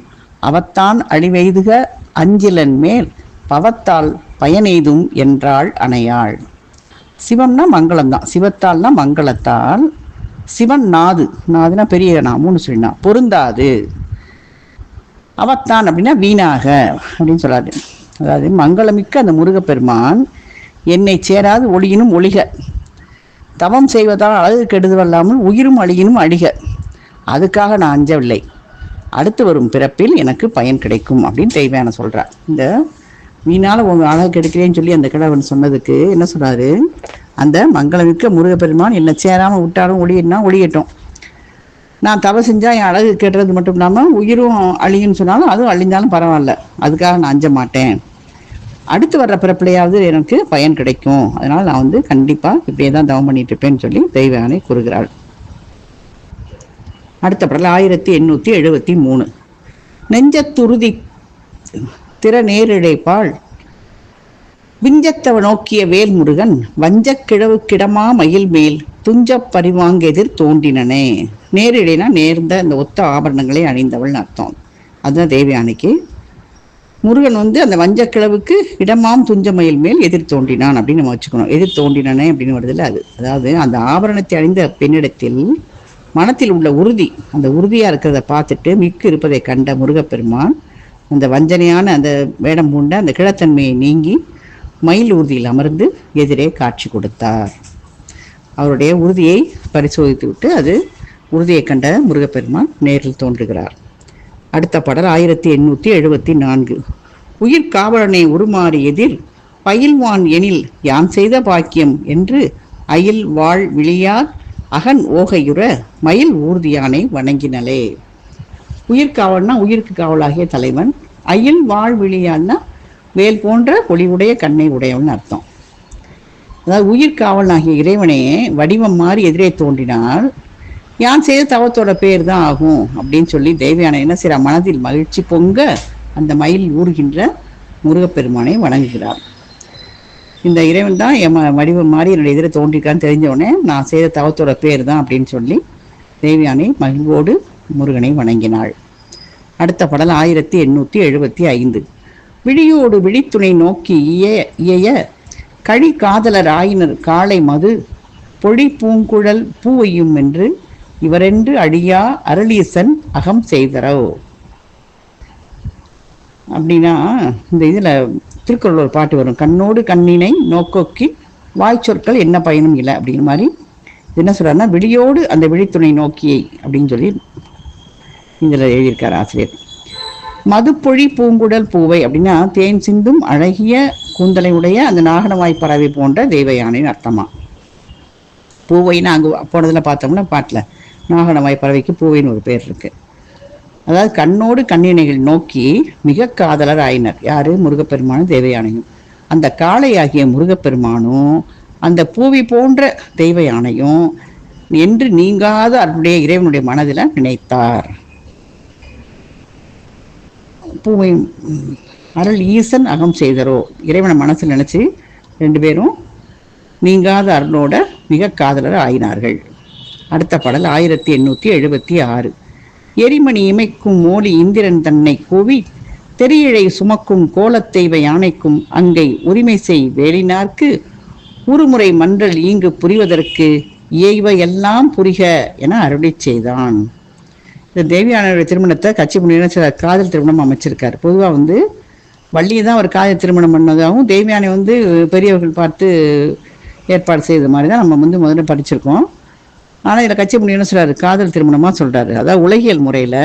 அவத்தான் அழிவெய்துக அஞ்சிலன் மேல், பவத்தால் பயனெய்தும் என்றாள் அணையாள். சிவம்னா மங்களம் தான், சிவத்தால்னா மங்களத்தால், சிவன் நாதுனா பெரிய நா 3 சொல்லினா பொருந்தாது, அவத்தான் அப்படின்னா வீணாக அப்படின்னு சொல்லாது. அதாவது மங்களமிக்க அந்த முருகப்பெருமான் என்னை சேராது ஒளியினும் ஒளிக, தவம் செய்வதால் அழகு கெடுதவல்லாமல் உயிரும் அழியினும் அழிக, அதுக்காக நான் அஞ்சவில்லை, அடுத்து வரும் பிறப்பில் எனக்கு பயன் கிடைக்கும் அப்படின்னு தெய்வான சொல்கிறார். இந்த வீணால் உங்கள் அழகு கெடுக்கிறேன்னு சொல்லி அந்த கிழவன் சொன்னதுக்கு என்ன சொல்கிறாரு? அந்த மங்களமிக்க முருகப்பெருமான் என்னை சேராமல் விட்டாலும் ஒளியினா ஒளியட்டும், நான் தவம் செஞ்சால் என் அழகு கெட்டுறது மட்டும் இல்லாமல் உயிரும் அழியுன்னு சொன்னாலும் அதுவும் அழிஞ்சாலும் பரவாயில்ல, அதுக்காக நான் அஞ்ச மாட்டேன், அடுத்து வர்ற பிறப்பிலையாவது எனக்கு பயன் கிடைக்கும், அதனால் நான் கண்டிப்பாக இப்படியே தான் தவம் பண்ணிட்டு இருப்பேன்னு சொல்லி தெய்வானை கூறுகிறாள். அடுத்த பாடல் 1873. நெஞ்சத்துருதி திற நேரிழைப்பாள் விஞ்சத்தவ நோக்கிய வேல்முருகன், வஞ்சக்கிழவு கிடமா மயில் மேல் துஞ்ச பரிவாங்கெதிர் தோன்றினனே. நேரிழைனா நேர்ந்த அந்த ஒத்த ஆபரணங்களை அணிந்தவள்னு அர்த்தம். அதுதான் தேவயானைக்கு. முருகன் அந்த வஞ்சக்கிழவுக்கு இடமாம் துஞ்ச மயில் மேல் எதிர் தோன்றினான் அப்படின்னு நம்ம வச்சுக்கணும். எதிர் தோன்றினனே அப்படின்னு வருதில்ல, அது அதாவது அந்த ஆபரணத்தை அணிந்த பெண்ணிடத்தில் மனத்தில் உள்ள உறுதி, அந்த உறுதியாக இருக்கிறத பார்த்துட்டு மிக்கு இருப்பதை கண்ட முருகப்பெருமான் அந்த வஞ்சனையான அந்த வேடம் பூண்ட அந்த கிழத்தன்மையை நீங்கி மயில் ஊர்தியில் அமர்ந்து எதிரே காட்சி கொடுத்தார். அவருடைய உறுதியை பரிசோதித்து விட்டு அது உறுதியை கண்ட முருகப்பெருமான் நேரில் தோன்றுகிறார். அடுத்த பாடல் 1874. உயிர் காவலனை உருமாறி எதிர் பயில்வான் எனில் யான் செய்த பாக்கியம் என்று அயில் வாழ் விழியார் அகன் ஓகையுற மயில் ஊர்தியானை வணங்கினலே. உயிர்காவல்னா உயிருக்கு காவலாகிய தலைவன், அயில் வாழ் விழியான்னா வேல் போன்ற ஒளிவுடைய கண்ணை உடையவன் அர்த்தம். அதாவது உயிர்காவல் ஆகிய இறைவனே வடிவம் மாறி எதிரே தோன்றினால் யான் செய்த தவத்தோட பேர் தான் ஆகும் அப்படின்னு சொல்லி தெய்வயானை என்ன செய்யற, மனதில் மகிழ்ச்சி பொங்க அந்த மயில் ஊறுகின்ற முருகப்பெருமானை வணங்குகிறார். இந்த இறைவன் தான் என் வடிவம் மாறி என்னுடைய எதிரே தோன்றிருக்கான்னு தெரிஞ்சவுடனே நான் செய்த தவத்தோட பேர் தான் அப்படின்னு சொல்லி தெய்வயானை மகிழ்வோடு முருகனை வணங்கினாள். அடுத்த பாடல் 1875. விழியோடு விழித்துணை நோக்கி இயைய கழி காதலர் ஆயினர் காளை மது பொழி பூங்குழல் பூவையும் என்று இவரென்று அழியா அருளீசன் அகம் செய்தரோ. அப்படின்னா இந்த இதில் திருக்குறள் ஒரு பாட்டு வரும், கண்ணோடு கண்ணினை நோக்கோக்கி வாய்ச்சொற்கள் என்ன பயனும் இல்லை அப்படிங்கிற மாதிரி. என்ன சொல்றாருன்னா, விழியோடு அந்த விழித்துணை நோக்கியை அப்படின்னு சொல்லி இதில் எழுதியிருக்கார் ஆசிரியர். மதுப்பொழி பூங்குடல் பூவை அப்படின்னா தேன் சிந்தும் அழகிய கூந்தலை உடைய அந்த நாகனவாய் பறவை போன்ற தெய்வ யானைன்னு அர்த்தமா. பூவைன்னு அங்கே போனதில் பார்த்தோம்னா பாட்டில் நாகனவாய் பறவைக்கு பூவைன்னு ஒரு பேர் இருக்கு. அதாவது கண்ணோடு கண்ணினைகள் நோக்கி மிக காதலர் ஆயினர். யாரு? முருகப்பெருமானும் தெய்வ யானையும். அந்த காளை ஆகிய முருகப்பெருமானும் அந்த பூவி போன்ற தெய்வ யானையும் என்று நீங்காத அவருடைய இறைவனுடைய மனதில் நினைத்தார். பூவை அருள் ஈசன் அகம் செய்தரோ, இறைவனை மனசில் நினைச்சு 2 பேரும் நீங்காத அருளோட மிக காதலர் ஆயினார்கள். அடுத்த பாடல் 1876. எரிமணி இமைக்கும் மோலி இந்திரன் தன்னை கூவி தெரியழை சுமக்கும் கோலத்தெய்வ யானைக்கும் அங்கை உரிமை செய் வேலினார்க்கு உருமுறை மன்றல் ஈங்கு புரிவதற்கு இயைவை எல்லாம் புரிக என அருளி செய்தான். இந்த தேவியானையுடைய திருமணத்தை கட்சி முன்னிலை சில காதல் திருமணம் அமைச்சிருக்காரு. பொதுவாக வள்ளியை தான் ஒரு காதல் திருமணம் பண்ணதாகவும் தேவியானை பெரியவர்கள் பார்த்து ஏற்பாடு செய்த மாதிரி தான் நம்ம முதல்ல படிச்சிருக்கோம். ஆனால் இதில் கட்சி முன்னிலை சொல்கிறாரு காதல் திருமணமாக சொல்கிறாரு. அதாவது உலகியல் முறையில்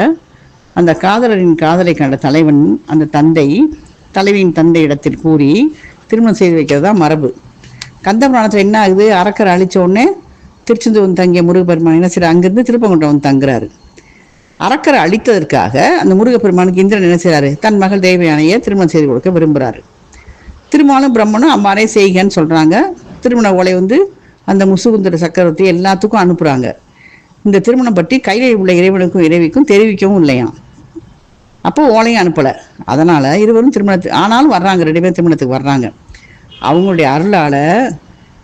அந்த காதலரின் காதலை கண்ட தலைவன் அந்த தந்தை தலைவியின் தந்தை இடத்தில் கூறி திருமணம் செய்து வைக்கிறதா மரபு. கந்தபுராணத்தில் என்ன ஆகுது, அரக்கரை அழிச்ச உடனே திருச்செந்தூர் தங்கிய முருகப்பெருமான் என்ன செய்யறாரு, அங்கிருந்து திருப்பங்குன்றம் வந்து தங்குறாரு. அரக்கரை அழித்ததற்காக அந்த முருகப்பெருமானுக்கு இந்திரன் என்ன செய்யறாரு, தன் மகள் தேவயானையை திருமணம் செய்து கொடுக்க விரும்புகிறாரு. திருமாலும் பிரம்மனும் அம்மாரே செய்கன்னு சொல்றாங்க. திருமண ஓலை வந்து அந்த முசுகுந்தர சக்கரவர்த்தி எல்லாத்துக்கும் அனுப்புறாங்க. இந்த திருமணம் பற்றி கையில் உள்ள இறைவனுக்கும் இறைவிக்கும் தெரிவிக்கவும் இல்லையாம். அப்போ ஓலையும் அனுப்பலை. அதனால் இருவரும் திருமணத்துக்கு ஆனாலும் வர்றாங்க, 2 பேரும் திருமணத்துக்கு வர்றாங்க. அவங்களுடைய அருளால்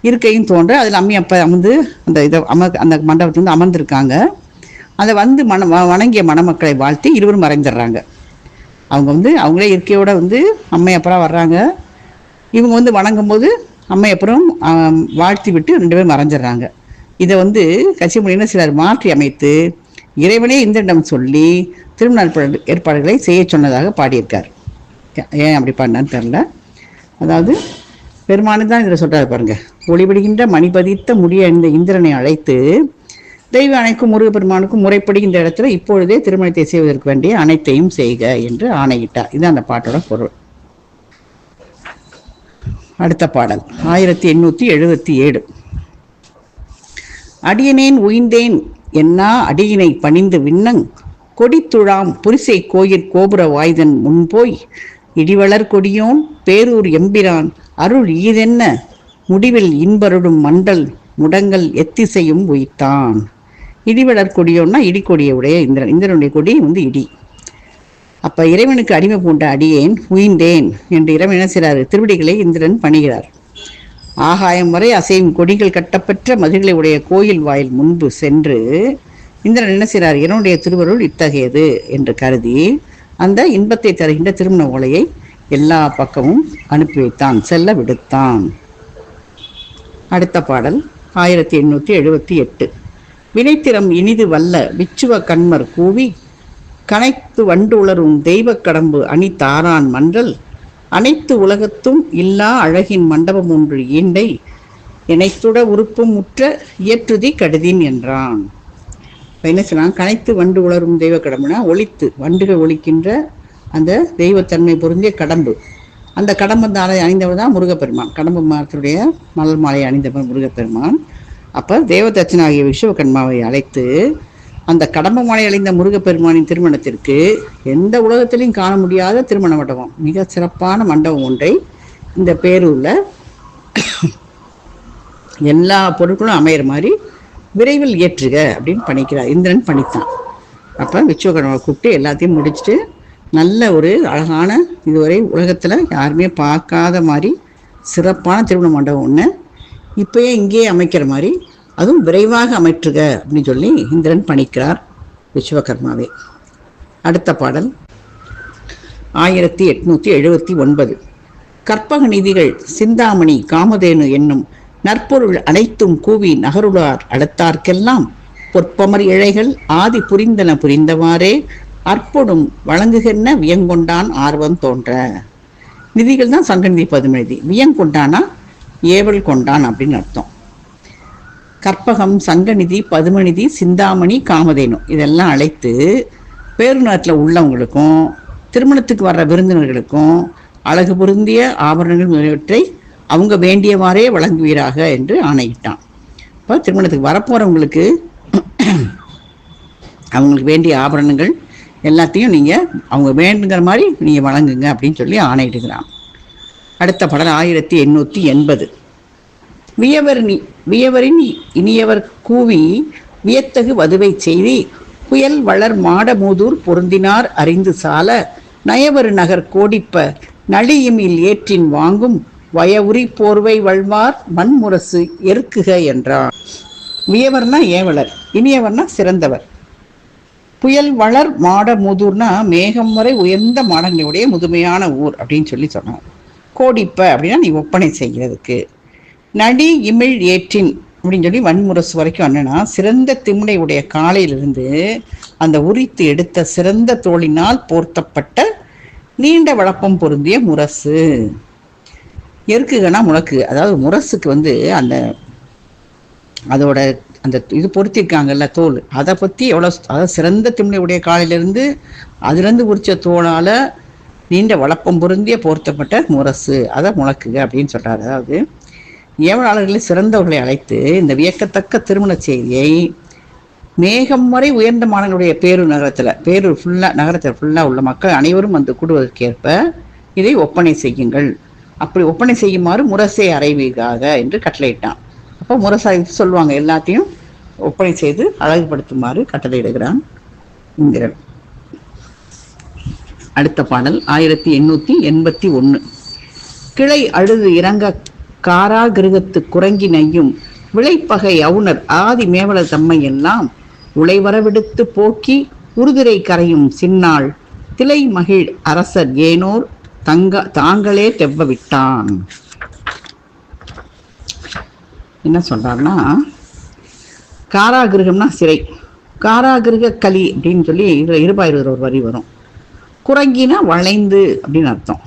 இருக்கையும் தோன்ற அதில் அம்மி அப்போ அமர்ந்து அந்த மண்டபத்தில் வந்து அமர்ந்திருக்காங்க. அதை வந்து வணங்கிய மணமக்களை வாழ்த்தி இருவரும் மறைந்துடுறாங்க. அவங்க வந்து அவங்களே இருக்கையோட வந்து அம்மையப்புறம் வர்றாங்க. இவங்க வந்து வணங்கும் போது அம்மையப்புறம் வாழ்த்தி விட்டு 2 பேரும் மறைஞ்சிடுறாங்க. இதை வந்து கச்சியப்பன் சிலர் மாற்றி அமைத்து இறைவனே இந்திரனிடம் சொல்லி திருமண ஏற்பாடுகளை செய்ய சொன்னதாக பாடியிருக்கார். ஏன் அப்படி பாடினான்னு தெரில. அதாவது பெருமானு தான் இதில் சொல்கிறாரு பாருங்க. ஒளிபடுகின்ற மணிபதித்த முடிய இந்த இந்திரனை அழைத்து தெய்வ அணைக்கும் முருகப்பெருமானுக்கும் முறைப்படி இந்த இடத்துல இப்பொழுதே திருமணத்தை செய்வதற்கு வேண்டிய அனைத்தையும் செய்க என்று ஆணையிட்டார். இதுதான் அந்த பாட்டோட பொருள். அடுத்த பாடல் 1877. அடியனேன் உயிந்தேன் என்னா அடியினை பணிந்து விண்ணங் கொடித்துழாம் புரிசை கோயிற் கோபுர வாய்தன் முன்போய் இடிவளர் கொடியோன் பேரூர் எம்பிரான் அருள் ஈதென்ன முடிவில் இன்பருடும் மண்டல் முடங்கல் எத்திசையும் உய்த்தான். இடிவளர் கொடியோன்னா இடிக்கொடியை உடைய இந்திரன். இந்திரனுடைய கொடி வந்து இடி. அப்போ இறைவனுக்கு அடிமை பூண்ட அடியேன் உயிந்தேன் என்று இறைவன் என்ன செய்கிறார், திருவடிகளை இந்திரன் பணிகிறார். ஆகாயம் வரை அசையும் கொடிகள் கட்டப்பெற்ற மதில்களை உடைய கோயில் வாயில் முன்பு சென்று இந்திரன் என்ன செய்கிறார், இறைவனுடைய திருவருள் இத்தகையது என்று கருதி அந்த இன்பத்தை தருகின்ற திருமண ஓலையை எல்லா பக்கமும் அனுப்பி வைத்தான், செல்ல விடுத்தான். அடுத்த பாடல் 1878. வினைத்திறம் இனிது வல்ல விச்சுவ கண்மர் கூவி கனைத்து வண்டு உளரும் தெய்வ கடம்பு அணி தாரான் மன்றல் அனைத்து உலகத்தும் இல்லா அழகின் மண்டபம் ஒன்று ஈண்டை இணைத்துட உறுப்பும் முற்ற இயற்றுதி கடுதின் என்றான். என்ன சொன்னான், கனைத்து வண்டு உளரும் தெய்வ கடம்புனா ஒலித்து வண்டுகள் ஒலிக்கின்ற அந்த தெய்வத்தன்மை பொருந்திய கடம்பு. அந்த கடம்பு அணிந்தவர் தான் முருகப்பெருமான். கடம்பு மரத்துடைய மலர் மாலை அணிந்தவர் முருகப்பெருமான். அப்போ தேவதச்சனாகிய விஸ்வகர்மாவை அழைத்து அந்த கடம்ப மாலை அணிந்த முருகப்பெருமானின் திருமணத்திற்கு எந்த உலகத்திலையும் காண முடியாத திருமண மண்டபம், மிக சிறப்பான மண்டபம் ஒன்றை இந்த பேரூரில் எல்லா பொருட்களும் அமையிற மாதிரி விரைவில் ஏற்றுக அப்படின்னு பணிக்கிறார். இந்திரன் பணித்தான். அப்போ விஸ்வகர்மாவை கூப்பிட்டு எல்லாத்தையும் முடிச்சுட்டு நல்ல ஒரு அழகான, இதுவரை உலகத்தில் யாருமே பார்க்காத மாதிரி சிறப்பான திருமண மண்டபம் ஒன்று இப்போயே இங்கேயே அமைக்கிற மாதிரி, அதுவும் விரைவாக அமைற்றுக அப்படின்னு சொல்லி இந்திரன் பணிக்கிறார் விஸ்வகர்மாவே. அடுத்த பாடல் 1879. கற்பக நிதிகள் சிந்தாமணி காமதேனு என்னும் நற்பொருள் அனைத்தும் கூவி நகருளார் அடுத்தார்க்கெல்லாம் பொற்பமர் இழைகள் ஆதி புரிந்தன புரிந்தவாறே அற்பொடும் வழங்குகின்ற வியங்கொண்டான் ஆர்வம் தோன்ற. நிதிகள் தான் சங்கநிதி பதுமநிதி. வியங்கொண்டானா ஏவல் கொண்டான் அப்படின்னு அர்த்தம். கற்பகம், சங்கநிதி, பதுமநிதி, சிந்தாமணி, காமதேனு இதெல்லாம் அழைத்து பேருநாட்டில் உள்ளவங்களுக்கும் திருமணத்துக்கு வர்ற விருந்தினர்களுக்கும் அழகு பொருந்திய ஆபரணங்கள் முதலியவற்றை அவங்க வேண்டியவாறே வழங்குவீராக என்று ஆணையிட்டான். இப்போ திருமணத்துக்கு வரப்போகிறவங்களுக்கு அவங்களுக்கு வேண்டிய ஆபரணங்கள் எல்லாத்தையும் நீங்கள் அவங்க வேண்டுங்கிற மாதிரி நீங்கள் வழங்குங்க அப்படின்னு சொல்லி ஆணையிடுகிறான். அடுத்த பாடல் 1880. வியவரின் இனியவர் கூவி வியத்தகு வதுவை செய்தி புயல் வளர் மாடமூதூர் பொருந்தினார் அறிந்து சால நயவரு நகர் கோடிப்ப நளியிமில் ஏற்றின் வாங்கும் வயவுரி போர்வை வழ்வார் மண்முரசு எருக்குக என்றார். வியவர்னா ஏவலர், இனியவர்னா சிறந்தவர். புயல் வளர் மாடமுதூர்னா மேகம் வரை உயர்ந்த மாடங்களுடைய முதுமையான ஊர் அப்படின்னு சொல்லி சொன்னார். கோடிப்ப அப்படின்னா நீ ஒப்பனை செய்கிறதுக்கு. நடி இமிழ் ஏற்றின் அப்படின்னு சொல்லி வன்முரசு வரைக்கும் என்னன்னா சிறந்த திமுனை உடைய காலையிலிருந்து அந்த உரித்து எடுத்த சிறந்த தோளினால் போர்த்தப்பட்ட நீண்ட வளப்பம் பொருந்திய முரசு. எருக்குகனா முழக்கு. அதாவது முரசுக்கு வந்து அந்த அதோட அந்த இது பொருத்திருக்காங்கல்ல தோல், அதை பற்றி எவ்வளோ, அதாவது சிறந்த திமுனை உடைய காலையிலேருந்து அதுலேருந்து உரித்த தோளால் நீண்ட வளப்பம் பொருந்திய போர்த்தப்பட்ட முரசு அதை முழக்குக அப்படின்னு சொல்றாரு. அதாவது ஏவலாளர்களில் சிறந்தவர்களை அழைத்து இந்த வியக்கத்தக்க திருமண செய்தியை மேகம் வரை உயர்ந்த மாணவனுடைய பேரூர் நகரத்தில் ஃபுல்லா உள்ள மக்கள் அனைவரும் வந்து கூடுவதற்கேற்ப இதை ஒப்பனை செய்யுங்கள், அப்படி ஒப்பனை செய்யுமாறு முரசை அறைவீகாக என்று கட்டளையிட்டான். அப்போ முரசை சொல்லுவாங்க, எல்லாத்தையும் ஒப்பனை செய்து அழகுபடுத்துமாறு கட்டளையிடுகிறான் இந்திரன். அடுத்த பாடல் 1881. கிளை அழுது இறங்க காராகிருகத்து குரங்கி நையும் விளைப்பகை அவுணர் ஆதி மேவல தம்மை எல்லாம் உளைவரவிடுத்து போக்கி உருதிரை கரையும் சின்னாள் திலை மகிழ் அரசர் ஏனோர் தாங்களே தெவ்வ விட்டான். என்ன சொல்றாருன்னா, காராகிருகம்னா சிறை, காராகிருக களி அப்படின்னு சொல்லி இதுல இருபாயிருக்கிற ஒரு வரி வரும். குரங்கினா வளைந்து அப்படின்னு அர்த்தம்,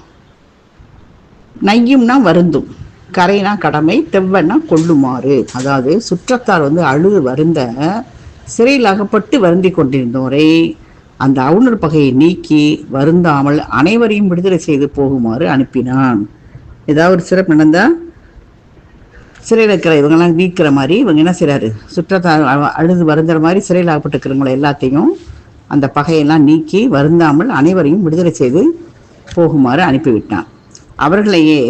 நையும்னா வருந்தும், கரைனா கடமை, தெவ்வன்னா கொள்ளுமாறு. அதாவது சுற்றத்தார் அழுது வருந்த சிறையில் அகப்பட்டு வருந்தி கொண்டிருந்தோரை அந்த அவுணர் பகையை நீக்கி வருந்தாமல் அனைவரையும் விடுதலை செய்து போகுமாறு அனுப்பினான். ஏதாவது ஒரு சிறப்பு நடந்தா சிறையில் இருக்கிற இவங்கெல்லாம் நீக்கிற மாதிரி இவங்க என்ன செய்றாரு, சுற்றத்தார் அழுது வருந்துற மாதிரி சிறையில் அகப்பட்டுக்கிறவங்களை எல்லாத்தையும் அந்த பகையெல்லாம் நீக்கி வருந்தாமல் அனைவரையும் விடுதலை செய்து போகுமாறு அனுப்பிவிட்டான். அவர்களையே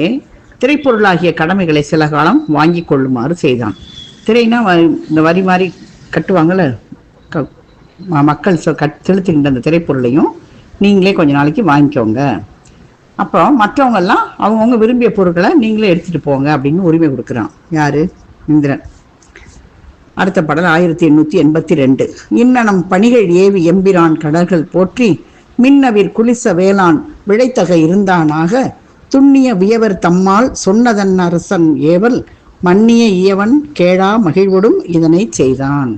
திரைப்பொருளாகிய கடமைகளை சில காலம் வாங்கி கொள்ளுமாறு செய்தான். திரைனா இந்த வரி மாதிரி கட்டுவாங்கள்ல, மக்கள் செலுத்துகின்ற அந்த திரைப்பொருளையும் நீங்களே கொஞ்ச நாளைக்கு வாங்கிக்கோங்க, அப்புறம் மற்றவங்கெல்லாம் அவங்கவுங்க விரும்பிய பொருட்களை நீங்களே எடுத்துகிட்டு போங்க அப்படின்னு உரிமை கொடுக்குறான். யாரு? இந்திரன். அடுத்த பாடல் 1882. இன்னனம் பணிகள் ஏவி எம்பிரான் கடல்கள் போற்றி மின்னவிர் குலிச வேளாண் விளைத்தக இருந்தானாக துண்ணிய வியவர் தம்மால் சொன்னதன் அரசன் ஏவல் மன்னிய இயவன் கேடா மகிழ்வொடும் இதனை செய்தான்.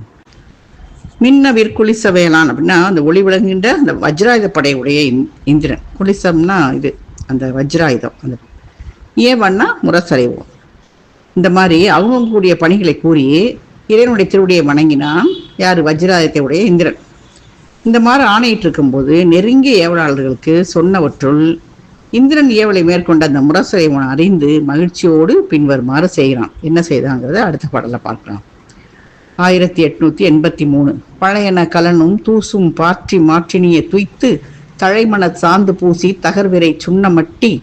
மின்னவிர் குலிச வேளாண் அப்படின்னா அந்த ஒளி விளங்குகின்ற அந்த வஜ்ராயுத படையுடைய இந்திரன். குலிசம்னா இது அந்த வஜ்ராயுதம், அந்த ஏவன்னா முரசறைவோம். இந்த மாதிரி அவங்க கூடிய பணிகளை கூறி இறைவனுடைய திருவுடையை வணங்கினான். யார்? வஜ்ராயுதத்தை உடைய இந்திரன். இந்த மாதிரி ஆணையிட்டு இருக்கும்போது நெருங்கிய ஏவலாளர்களுக்கு சொன்னவற்றுள் இந்திரன் ஏவலை மேற்கொண்ட அந்த முரசறைவன் அறிந்து மகிழ்ச்சியோடு பின்வருமாறு செய்கிறான். என்ன செய்தாங்கிறத அடுத்த பாடல பார்க்கலாம். 1883. பழையன கலனும் தூசும் பாற்றி மாற்றினிய துய்த்து தழைமண சாந்து பூசி தகர்விரை சுண்ணமட்டி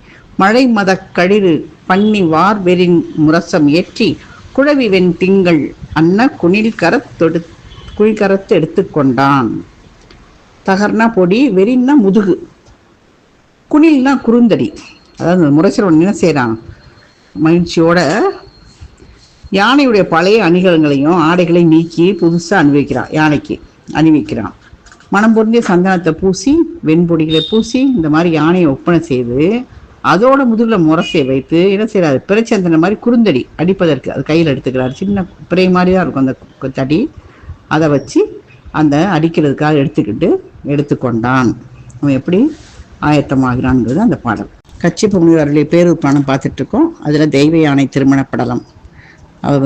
மழை மத கழிறு பண்ணி வார்வெறின் முரசம் ஏற்றி குழவி வெண் திங்கள் அன்ன குழிகரத்து எடுத்துக்கொண்டான். தகர்னா பொடி, வெறின்னா முதுகு, குணில்னா குறுந்தடி. அதாவது முரசரவன் என்ன செய்கிறான், மகிழ்ச்சியோட யானையுடைய பழைய அணிகலங்களையும் ஆடைகளையும் நீக்கி புதுசாக யானைக்கு அணிவிக்கிறான். மனம் பொருந்திய சந்தனத்தை பூசி வெண்பொடிகளை பூசி இந்த மாதிரி யானையை ஒப்பனை செய்து அதோட முதுகில் முரசை வைத்து என்ன செய்யறாரு, பிறைச்சந்தன மாதிரி குறுந்தடி அடிப்பதற்கு அது கையில் எடுத்துக்கிறாரு. சின்ன பிறை மாதிரி தான் இருக்கும் அந்த தடி, அதை வச்சு அந்த அடிக்கிறதுக்காக எடுத்துக்கொண்டான். அவன் எப்படி ஆயத்தமாகிறான்ங்கிறது அந்த பாடல். கச்சிப்ப முனிவருடைய பேரூர் பணம் பார்த்துட்டு இருக்கோம். அதில் தெய்வ யானை திருமணப்படலம். அவர்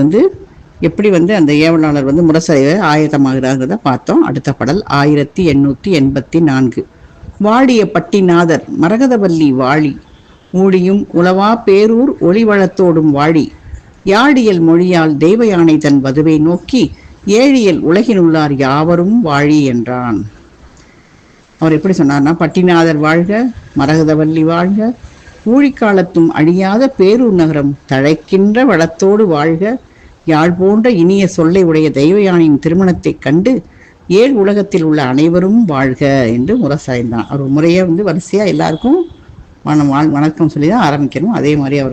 எப்படி அந்த ஏவலாளர் முரசறையை ஆயத்தமாகிறாங்கிறத பார்த்தோம். அடுத்த பாடல் 1884. வாழிய பட்டிநாதர் மரகதவல்லி வாழி ஊழியும் உளவா பேரூர் ஒளிவளத்தோடும் வாழி யாழியல் மொழியால் தெய்வ யானை தன் வதுவை நோக்கி ஏழியல் உலகினுள்ளார் யாவரும் வாழி என்றான். அவர் எப்படி சொன்னார்னா, பட்டிநாதர் வாழ்க, மரகதவல்லி வாழ்க, ஊழிக்காலத்தும் அழியாத பேரூர் நகரம் தழைக்கின்ற வளத்தோடு வாழ்க, யாழ் போன்ற இனிய சொல்லை உடைய தெய்வ யானையின் திருமணத்தை கண்டு ஏழு உலகத்தில் உள்ள அனைவரும் வாழ்க என்று முரசறைந்தான். அவர் முறையை வரிசையா எல்லாருக்கும் வணக்கம் சொல்லி தான் ஆரம்பிக்கணும். அதே மாதிரி அவர்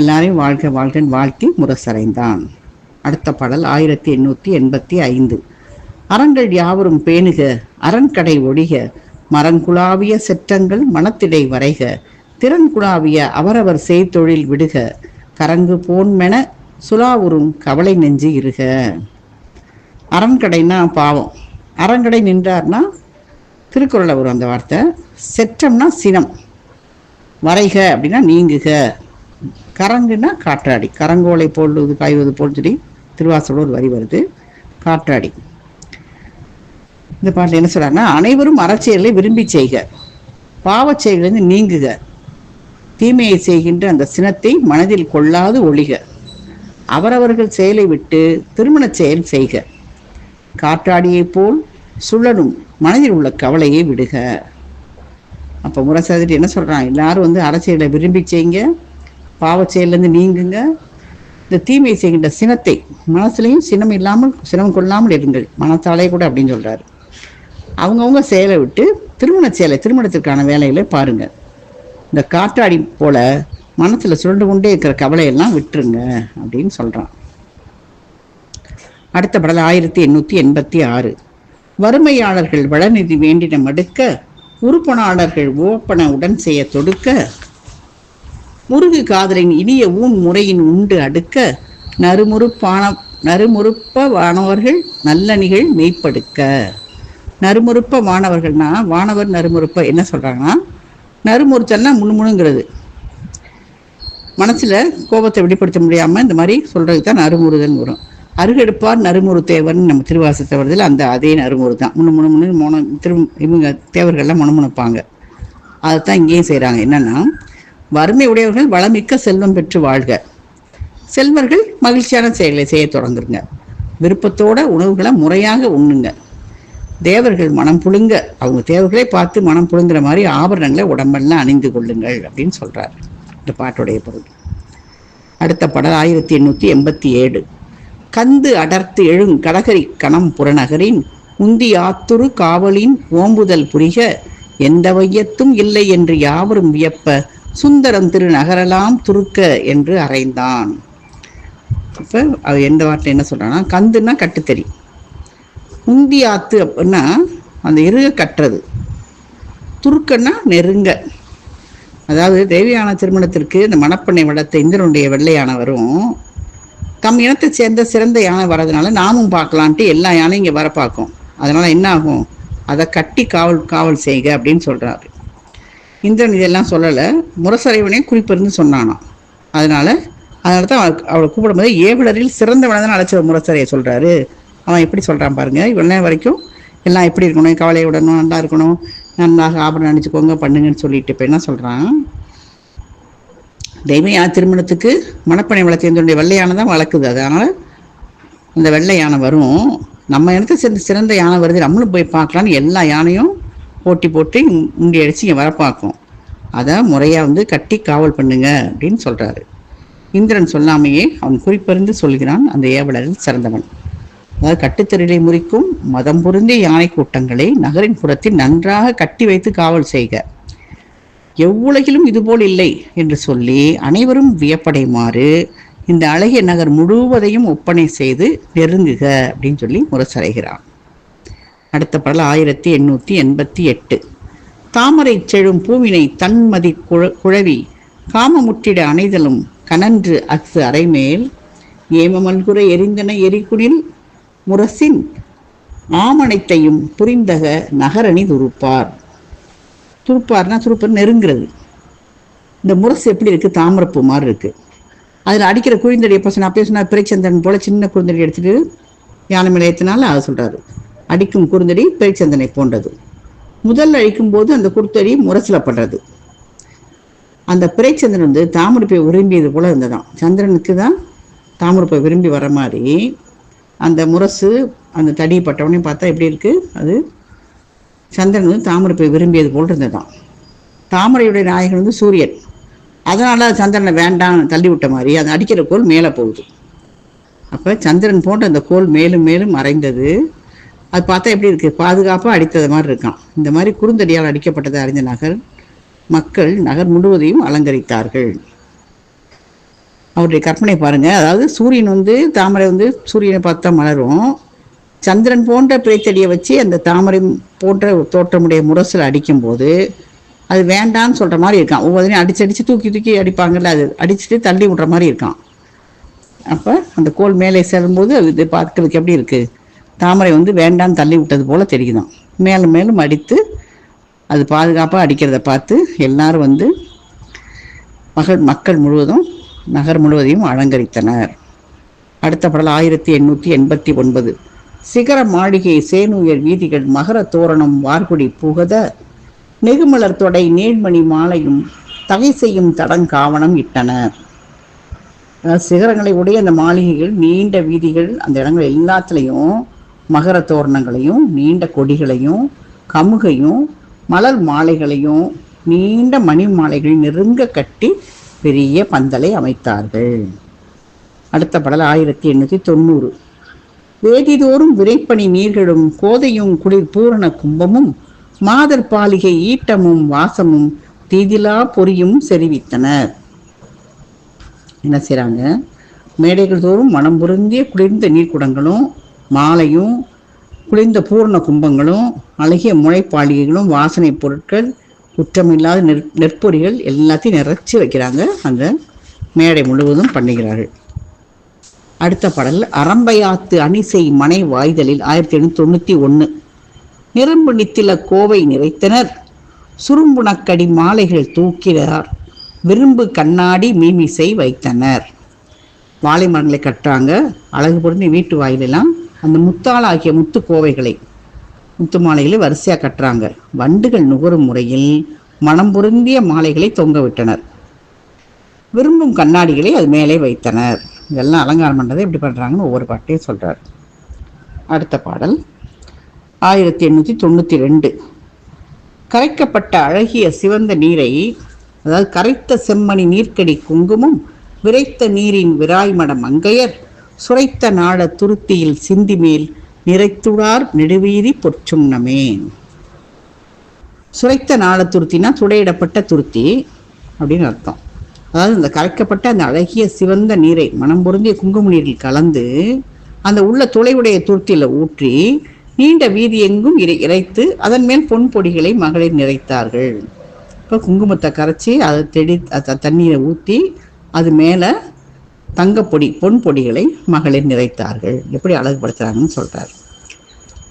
எல்லாரையும் வாழ்க வாழ்கன்னு வாழ்த்தி முரசறைந்தான். அடுத்த பாடல் 1885. அறங்கள் யாவரும் பேணுக, அரண்கடை ஒழிக, மரங்குழாவிய செற்றங்கள் மனத்திடை வரைக, திறன்குழாவிய அவரவர் செய்தொழில் விடுக, கரங்கு போன்மென சுலாவுறும் கவலை நெஞ்சு இருக. அரண்கடைனா பாவம், அரண்கடை நின்றார்னா திருக்குறளை வரும் அந்த வார்த்தை. செற்றம்னா சினம், வரைக அப்படின்னா நீங்குக, கரங்குனா காற்றாடி, கரங்கோலை போடுவது காய்வது போல் சொல்லி திருவாசோட ஒரு வரி வருது, காற்றாடி. இந்த பாட்டில் என்ன சொல்றாருன்னா, அனைவரும் அறச்செயலை விரும்பி செய்க, பாவச் செயலிலிருந்து நீங்குக. தீமையை செய்கின்ற அந்த சினத்தை மனதில் கொள்ளாது ஒழிக. அவரவர்கள் செயலை விட்டு திருமணச் செயல் செய்க. காற்றாடியைப் போல் சுழலும் மனதில் உள்ள கவலையை விடுக. அப்போ முரசாதிட்டு என்ன சொல்கிறான்? எல்லாரும் அரசியலை விரும்பி செய்யுங்க, பாவச் செயலிருந்து நீங்குங்க, இந்த தீமையை செய்கின்ற சினத்தை மனசுலையும் சினம் கொள்ளாமல் இருங்கள், மனத்தாலே கூட அப்படின்னு சொல்கிறாரு. அவங்கவுங்க செயலை விட்டு திருமணத்திற்கான வேலைகளை பாருங்கள். இந்த காற்றாடி போல மனசில் சுழண்டு கொண்டே இருக்கிற கவலையெல்லாம் விட்டுருங்க அப்படின்னு சொல்கிறான். அடுத்த பாடல் 1886. வறுமையாளர்கள் வளநிதி வேண்டின மடுக்க, உறுப்பனாளர்கள் உவப்பன உடன் செய்ய தொடுக்க, முருகு காதலின் இனிய ஊன் முறையின் உண்டு அடுக்க, நறுமுறுப்பவானவர்கள் நல்லணிகள் மெய்ப்படுக்க. நறுமுறுப்ப வானவர்கள்னா, வானவர் நறுமுறுப்ப என்ன சொல்கிறாங்கன்னா, நறுமுறுத்தல்னா முணுமுணுங்கிறது, மனசில் கோபத்தை வெளிப்படுத்த முடியாமல் இந்த மாதிரி சொல்கிறதுக்கு தான் நறுமுறுதல் வரும். அருகெடுப்பார் நறுமுறு தேவர்னு நம்ம திருவாசத்தை வருதில் அதே நறுமுறு தான். முணுமுணுன்னு இவங்க தேவர்கள்லாம் முணுமுணுப்பாங்க. அதைத்தான் இங்கேயும் செய்கிறாங்க. என்னென்னா, வறுமை உடையவர்கள் வளமிக்க செல்வம் பெற்று வாழ்க. செல்வர்கள் மகிழ்ச்சியான செயல்களை செய்ய தொடங்குங்க. விருப்பத்தோட உணவுகளை முறையாக உண்ணுங்க. தேவர்கள் மனம் புழுங்க, அவங்க தேவர்களை பார்த்து மனம் புழுங்குற மாதிரி ஆபரணங்களை உடம்பெல்லாம் அணிந்து கொள்ளுங்கள் அப்படின்னு சொல்றாரு இந்த பாட்டுடைய பொருள். அடுத்த பாடல் 1887. கந்து அடர்த்து எழும் கடகரி கணம் புறநகரின் உந்தி ஆத்துரு காவலின் ஓம்புதல் புரிக, எந்த வையத்தும் இல்லை என்று யாவரும் வியப்ப, சுந்தரம் திரு நகரெல்லாம் துருக்க என்று அறைந்தான். இப்போ அது எந்த வார்த்தை என்ன சொல்றான்னா, கந்துன்னா கட்டுத்தறி, உந்தி ஆத்து அப்படின்னா அந்த இறுக கட்டுறது, துருக்கன்னா நெருங்க. அதாவது தேவியான திருமணத்திற்கு இந்த மணப்பெண்ணை வளர்த்த இந்திரனுடைய வெள்ளை யானை வரும். தம் இனத்தை சேர்ந்த சிறந்த யானை வர்றதுனால நாமும் பார்க்கலான்ட்டு எல்லா யானையும் இங்கே வர பார்க்கும். அதனால என்ன ஆகும், அதை கட்டி காவல் செய்க அப்படின்னு சொல்றாரு. இந்திரன் இதெல்லாம் சொல்லலை, முரசறைவனே குறிப்பிருந்து சொன்னானாம். அதனால தான் அவளை கூப்பிடும்போது ஏவலரில் சிறந்தவனை தான் அழைச்ச முரசறையை சொல்றாரு. அவன் எப்படி சொல்கிறான் பாருங்க. இவ்வளோ வரைக்கும் எல்லாம் எப்படி இருக்கணும், கவலையை விடணும், நல்லா இருக்கணும், நன்றாக ஆபரணம் அணிச்சுக்கோங்க பண்ணுங்கன்னு சொல்லிட்டு இப்போ என்ன சொல்கிறான், தெய்வயான திருமணத்துக்கு மணப்பனை வளர்த்தியனுடைய வெள்ளை யானை தான் வளர்க்குது. அதனால் இந்த வெள்ளை யானை வரும், நம்ம இனத்தை சேர்ந்து சிறந்த யானை வருது, நம்மளும் போய் பார்க்கலான்னு எல்லா யானையும் போட்டி போட்டு முண்டி அடித்து இங்கே வர பார்க்கும். அதை முறையாக கட்டி காவல் பண்ணுங்க அப்படின்னு சொல்கிறாரு. இந்திரன் சொல்லாமையே அவன் குறிப்பறிந்து சொல்கிறான் அந்த ஏவலரில் சிறந்தவன். அதாவது கட்டுத்தறிலை முறிக்கும் மதம் பொருந்திய யானை கூட்டங்களை நகரின் புறத்தில் நன்றாக கட்டி வைத்து காவல் செய்க. எவ்வுலகிலும் இதுபோல் இல்லை என்று சொல்லி அனைவரும் வியப்படையுமாறு இந்த அழகிய நகர் முழுவதையும் ஒப்பனை செய்து நெருங்குக அப்படின்னு சொல்லி முரசறைகிறான். அடுத்த பாடல் 1888. தாமரை செழும் பூவினை தன்மதி குழவி காமமுற்றிட அணைதலும் கனன்று அஃது அறைமேல் ஏமமல்குறை எரிந்தன எரிகுடில் முரசின் ஆமனைத்தையும் புரிந்தக நகரணி துருப்பார். துருப்பார்னா துருப்பர் நெருங்கிறது. இந்த முரசு எப்படி இருக்கு, தாமரப்பூ மாதிரி இருக்கு. அதில் அடிக்கிற குழிந்தடி எப்போ சொன்ன அப்பயே சொன்னால் பிறைச்சந்தன் போல சின்ன குறுந்தடி எடுத்துட்டு யானை மேலே ஏற்றினால அதை சொல்றாரு. அடிக்கும் குறுந்தடி பிறைச்சந்தனை போன்றது. முதல்ல அழிக்கும் போது அந்த குறுத்தடி முரசில் படுறது. அந்த பிறைச்சந்திரன் தாமரைப்பை விரும்பியது போல இருந்ததான். சந்திரனுக்கு தான் தாமரைப்பை விரும்பி வர மாதிரி அந்த முரசு அந்த தடி பட்டவனே பார்த்தா எப்படி இருக்கு, அது சந்திரன் தாமரைப்பை விரும்பியது போல் இருந்ததான். தாமரையுடைய நாயகன் சூரியன், அதனால சந்திரனை வேண்டாம் தள்ளி விட்ட மாதிரி அது அடிக்கிற கோல் மேலே போகுது. அப்போ சந்திரன் போன்ற அந்த கோல் மேலும் மேலும் மறைந்தது. அது பார்த்தா எப்படி இருக்கு, பாதுகாப்பாக அடித்தது மாதிரி இருக்கான். இந்த மாதிரி குறுந்தடியால் அடிக்கப்பட்டதை அறிந்த மக்கள் நகர் முழுவதையும் அலங்கரித்தார்கள். அவருடைய கற்பனை பாருங்க. அதாவது சூரியன் தாமரை சூரியனை பார்த்தா மலரும். சந்திரன் போன்ற பிறைத்தடியை வச்சு அந்த தாமரை போன்ற தோற்றமுடைய முரசில் அடிக்கும்போது அது வேண்டான்னு சொல்கிற மாதிரி இருக்கான். ஒவ்வொருத்தரையும் அடிச்சு தூக்கி அடிப்பாங்கல்ல, அது அடிச்சுட்டு தள்ளி விட்ற மாதிரி இருக்கான். அப்போ அந்த கோல் மேலே செல்லும்போது அது பார்க்கறதுக்கு எப்படி இருக்குது, தாமரை வேண்டான்னு தள்ளி விட்டது போல் தெரியுதான். மேலும் மேலும் அடித்து அது பாதுகாப்பாக அடிக்கிறத பார்த்து எல்லாரும் மக்கள் முழுவதும் நகர் முழுவதையும் அலங்கரித்தனர். அடுத்த பாடல் 1889. சிகர மாளிகை சேனுயர் வீதிகள் மகர தோரணம் வார்குடி புகத நெகுமலர் தொடை நேர்மணி மாலையும் தகை செய்யும் தடங்காவணம் இட்டனர். சிகரங்களை உடைய அந்த மாளிகைகள், நீண்ட வீதிகள், அந்த இடங்கள் எல்லாத்துலேயும் மகர தோரணங்களையும் நீண்ட கொடிகளையும் கமுகையும் மலர் மாலைகளையும் நீண்ட மணி மாலைகளை நெருங்க கட்டி பெரிய பந்தலை அமைத்தார்கள். அடுத்த படல் 1890. வேதிதோறும் விரைப்பணி நீர்களும் கோதையும் குளிர் பூரண கும்பமும் மாதர் பாலிகை ஈட்டமும் வாசமும் தீதிலா பொறியும் செறிவித்தனர். என்ன செய்கிறாங்க? மேடைகள் தோறும் மனம் பொருந்திய குளிர்ந்த நீர்க்குடங்களும் மாலையும் குளிர்ந்த பூர்ண கும்பங்களும் அழகிய முளைப்பாளிகைகளும் வாசனை பொருட்கள் குற்றமில்லாத நெற்பொறிகள் எல்லாத்தையும் நிறைச்சி வைக்கிறாங்க. அந்த மேடை முழுவதும் பண்ணுகிறார்கள். அடுத்த பாடல் அரம்பையாத்து அணிசை மனை வாய்தலில் 1891. நிரம்பு நித்தில கோவை நிறைத்தனர், சுரும்புணக்கடி மாலைகள் தூக்கினார், விரும்பு கண்ணாடி மீமிசை வைத்தனர். வாழை மரங்களை கட்டுறாங்க. அழகு பொருந்தி வீட்டு வாயிலெல்லாம் அந்த முத்தாளாகிய முத்து கோவைகளை, முத்து மாலைகளை வரிசையாக கட்டுறாங்க. வண்டுகள் நுகரும் முறையில் மனம் பொருந்திய மாலைகளை தொங்க விட்டனர். விரும்பும் கண்ணாடிகளை அது மேலே வைத்தனர். இதெல்லாம் அலங்காரம் பண்ணுறதை எப்படி பண்ணுறாங்கன்னு ஒவ்வொரு பாட்டையும் சொல்கிறார். அடுத்த பாடல் 1892. கரைக்கப்பட்ட அழகிய சிவந்த நீரை, அதாவது கரைத்த செம்மணி நீர்க்கடி குங்குமம் விரைத்த நீரின் விராய்மட மங்கையர் சுரைத்த நாட துருத்தியில் சிந்தி மேல் நிறைத்துடார் நெடுவீதி பொற்சுண்ணமே. சுரைத்த நாட துருத்தினா துடையிடப்பட்ட துருத்தி அப்படின்னு அர்த்தம். அதாவது இந்த கரைக்கப்பட்ட அந்த அழகிய சிவந்த நீரை மனம் பொருந்திய குங்கும நீரில் கலந்து அந்த உள்ள துளையுடைய துருத்தியில் ஊற்றி நீண்ட வீதி எங்கும் இறைத்து அதன் மேல் பொன் பொடிகளை மகளிர் நிறைத்தார்கள். இப்போ குங்குமத்தை கரைச்சி அதை தண்ணீரை ஊற்றி அது மேலே தங்கப்பொடி பொன் பொடிகளை மகளிர் நிறைத்தார்கள். எப்படி அழகுபடுத்துகிறாங்கன்னு சொல்கிறார்.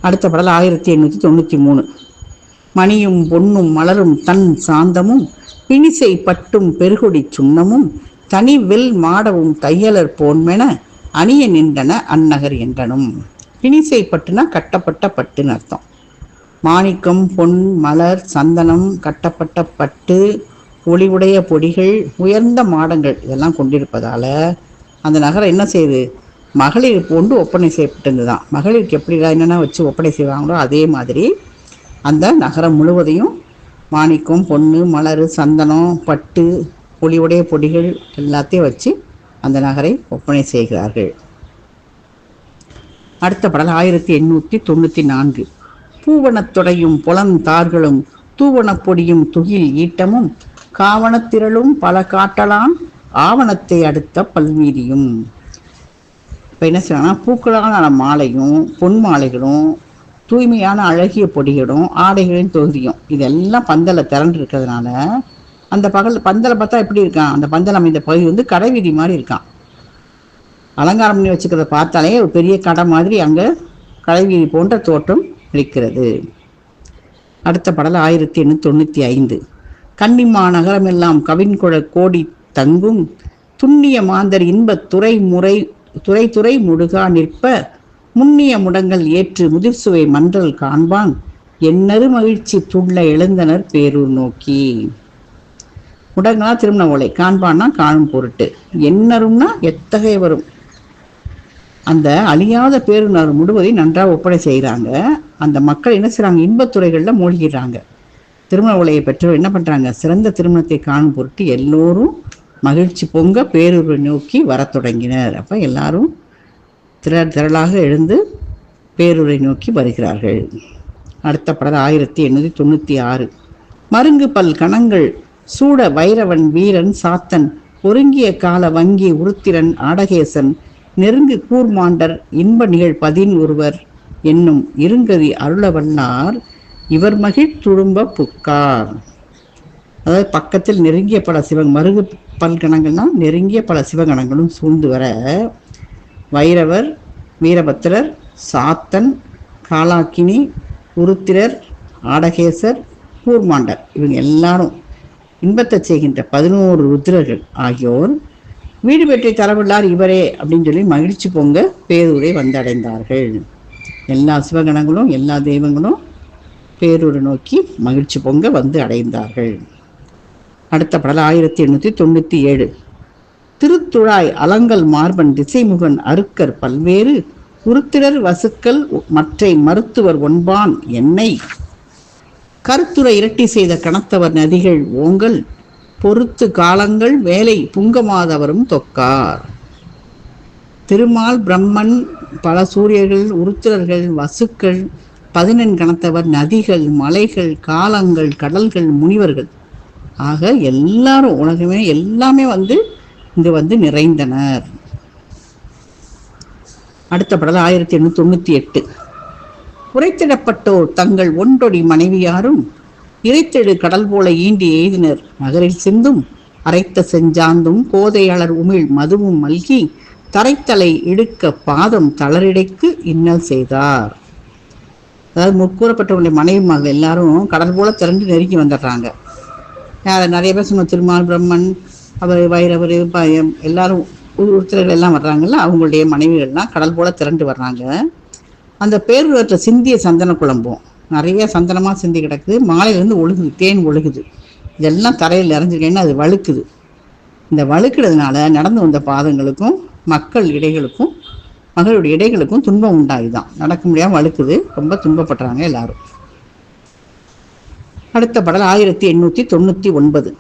அடுத்த பாடல் 1893. மணியும் பொன்னும் மலரும் தன் சாந்தமும் பிணிசை பட்டும் பெருகொடி சுண்ணமும் தனி வெல் மாடவும் தையலர் போன்மென அணிய நின்றன அந்நகர் என்றனும். பிணிசை பட்டுனா கட்டப்பட்ட பட்டுன்னு அர்த்தம். மாணிக்கம், பொன், மலர், சந்தனம், கட்டப்பட்ட பட்டு, ஒளிவுடைய பொடிகள், உயர்ந்த மாடங்கள் இதெல்லாம் கொண்டிருப்பதால் அந்த நகரம் என்ன செய்யுது? மகளிர் போன்று ஒப்பனை செய்யப்பட்டிருந்துதான். மகளிருக்கு எப்படி என்னென்ன வச்சு ஒப்பனை செய்வாங்களோ அதே மாதிரி அந்த நகரம் முழுவதையும் மாணிக்கம், பொண்ணு, மலர், சந்தனம், பட்டு, ஒளிவுடைய பொடிகள் எல்லாத்தையும் வச்சு அந்த நகரை ஒப்பனை செய்கிறார்கள். அடுத்த பாடல் 1894. பூவனத்தொடையும் புலந்தார்களும் தூவனப்பொடியும் துகில் ஈட்டமும் காவணத்திரளும் பல காட்டலாம் ஆவணத்தை அடுத்த பல்வீதியும். இப்போ என்ன செய்யறாங்கன்னா, பூக்களான மாலையும் பொன் மாலைகளும் தூய்மையான அழகிய பொடிகளும் ஆடைகளின் தொகுதியும் இதெல்லாம் பந்தலை திரண்டு இருக்கிறதுனால அந்த பந்தலை பார்த்தா எப்படி இருக்கான்? அந்த பந்தல் அமைந்த பகுதி கடை வீதி மாதிரி இருக்கான். அலங்காரம் பண்ணி வச்சுக்கிறத பார்த்தாலே ஒரு பெரிய கடை மாதிரி அங்கே கடை வீதி போன்ற தோற்றம் இருக்கிறது. அடுத்த பாடல் 1895. கன்னிமா நகரமெல்லாம் கவின்குழ கோடி தங்கும் துண்ணிய மாந்தர் இன்பத் துறை முடுகா நிற்ப முன்னிய முடங்கள் ஏற்று முதிர்சுவை மன்றல் காண்பான் எண்ணறு மகிழ்ச்சி துள்ள எழுந்தனர் பேரூர் நோக்கி. முடங்கனா திருமண காண்பான்னா காணும் பொருட்டு, எண்ணரும்னா எத்தகைய வரும் அந்த அழியாத பேருணர் முழுவதை நன்றாக ஒப்படை செய்கிறாங்க. அந்த மக்கள் என்ன செய்கிறாங்க? இன்பத்துறைகளில் மூழ்கிறாங்க. திருமண உலையை பெற்றவர் என்ன பண்ணுறாங்க? சிறந்த திருமணத்தை காணும் பொருட்டு எல்லோரும் மகிழ்ச்சி பொங்க பேரூரை நோக்கி வர தொடங்கினர். அப்போ எல்லாரும் திரளாக எழுந்து பேரூரை நோக்கி வருகிறார்கள். அடுத்த படம் 1896. மருங்கு பல் கணங்கள் சூட வைரவன் வீரன் சாத்தன் ஒருங்கிய கால வங்கி உருத்திரன் ஆடகேசன் நெருங்கு கூர்மாண்டர் இன்ப நிகழ் பதின் ஒருவர் என்னும் இருங்கதி அருளவல்லார் இவர் மகிழ் துழும்ப புக்கார். அதாவது பக்கத்தில் நெருங்கிய பல மருகு பல்கணங்கள்னால் நெருங்கிய பல சிவகணங்களும் சூழ்ந்து வர வைரவர், வீரபத்திரர், சாத்தன், காலாக்கினி, உருத்திரர், ஆடகேசர், கூர்மாண்டர் இவங்க எல்லாரும் இன்பத்தை செய்கின்ற 11 ருத்ரர்கள் ஆகியோர் வீடு பெற்றை தரவுள்ளார் இவரே அப்படின்னு சொல்லி மகிழ்ச்சி பொங்க பேரூரை வந்தடைந்தார்கள். எல்லா சிவகணங்களும் எல்லா தெய்வங்களும் பேரூரை நோக்கி மகிழ்ச்சி பொங்க வந்து அடைந்தார்கள். அடுத்த பாடல் 1897. திருத்துழாய் அலங்கல் மார்பன் திசைமுகன் அருக்கர் பல்வேறு உருத்திரர் வசுக்கள் மற்றை மருத்துவர் ஒன்பான் என்னை கருத்துரை இரட்டி செய்த கணத்தவர் நதிகள் ஓங்கல் பொறுத்து காலங்கள் வேலை புங்கமாதவரும் தொக்கார். திருமால் பிரம்மன் பல சூரியர்கள் உருத்திரர்கள் வசுக்கள் 14 கணத்தவர் நதிகள் மலைகள் காலங்கள் கடல்கள் முனிவர்கள் ஆக எல்லாரும் உலகமே எல்லாமே இங்கு நிறைந்தனர். அடுத்த பாடல் 1898. உரைத்திடப்பட்டோர் தங்கள் ஒன்றொடி மனைவியாரும் இறைத்தெடு கடல் போல ஈண்டி எய்தினர் நகரில் சிந்தும் அரைத்த செஞ்சாந்தும் கோதையாளர் உமிழ் மதுவும் மல்கி தரைத்தலை இடுக்க பாதம் தளரிடைக்கு இன்னல் செய்தார். அதாவது முற்கூறப்பட்டவருடைய மனைவி மகள் எல்லாரும் கடல் போல திரண்டு நெருங்கி வந்துடுறாங்க. நிறைய பேர் சொன்ன திருமால் பிரம்மன் அவர் வைரவர் எல்லாரும் உருத்திரர்கள் எல்லாம் வர்றாங்கல்ல, அவங்களுடைய மனைவிகள்லாம் கடல் போல திரண்டு வர்றாங்க. அந்த பேரூரற்ற சிந்திய சந்தன குழம்பும் நிறைய சந்தனமாக சிந்தி கிடக்குது. மாலையிலேருந்து ஒழுகுது, தேன் ஒழுகுது. இதெல்லாம் தரையில் இறஞ்சிருக்கேன்னு அது வழுக்குது. இந்த வழுக்குறதுனால நடந்து வந்த பாதங்களுக்கும் மக்கள் இடைகளுக்கும் மகளுடைய இடைகளுக்கும் துன்பம் உண்டாகுதான். நடக்க முடியாமல் வழுக்குது. ரொம்ப துன்பப்படுறாங்க எல்லாரும். அடுத்த பாடல் 1899.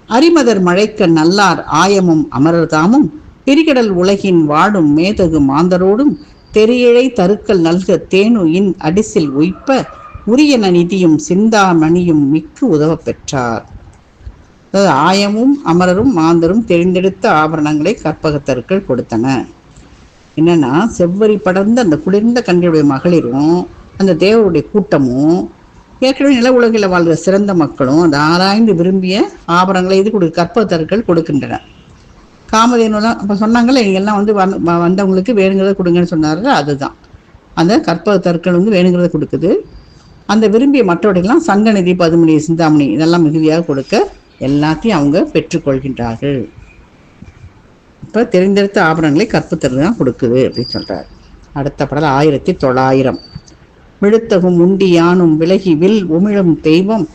அரிமதர் மழைக்க நல்லார் ஆயமும் அமரர் தாமும் பெரிகடல் உலகின் வாடும் மேதகு மாந்தரோடும் தெரியழை தருக்கல் நல்க தேனு இன் அடிசில் உய்ப்ப உரியன நிதியும் சிந்தாமணியும் மிக்கு உதவ பெற்றார். அதாவது ஆயமும் அமரரும் மாந்தரும் தெரிந்தெடுத்த ஆபரணங்களை கற்பகத்தருக்கள் கொடுத்தன. என்னன்னா, செவ்வரி படர்ந்த அந்த குளிர்ந்த கண்களுடைய மகளிரும் அந்த தேவருடைய கூட்டமும் ஏற்கனவே நில உலகில் வாழ்கிற சிறந்த மக்களும் அந்த ஆராய்ந்து விரும்பிய ஆபரணங்களை கற்பகத்தருக்கள் கொடுக்கின்றன. காமதேனுலாம் அப்போ சொன்னாங்கல்ல, நீங்கள்லாம் வந்தவங்களுக்கு வேணுங்கிறத கொடுங்கன்னு சொன்னார்கள். அதுதான் அந்த கற்பகத்தருக்கள் வேணுங்கிறத கொடுக்குது. அந்த விரும்பிய மற்றவர்களெல்லாம் சங்கநிதி பதுமணி சிந்தாமணி இதெல்லாம் மிகுதியாக கொடுக்க எல்லாத்தையும் அவங்க பெற்றுக்கொள்கின்றார்கள். இப்போ தெரிந்தெடுத்த ஆபரணங்களை கற்பகத்தரு தான் கொடுக்குது அப்படின்னு சொல்றாரு. அடுத்த பாடல் 1900. விழுத்தகும் உண்டி யானும் விலகி வில் உமிழும் தெய்வம்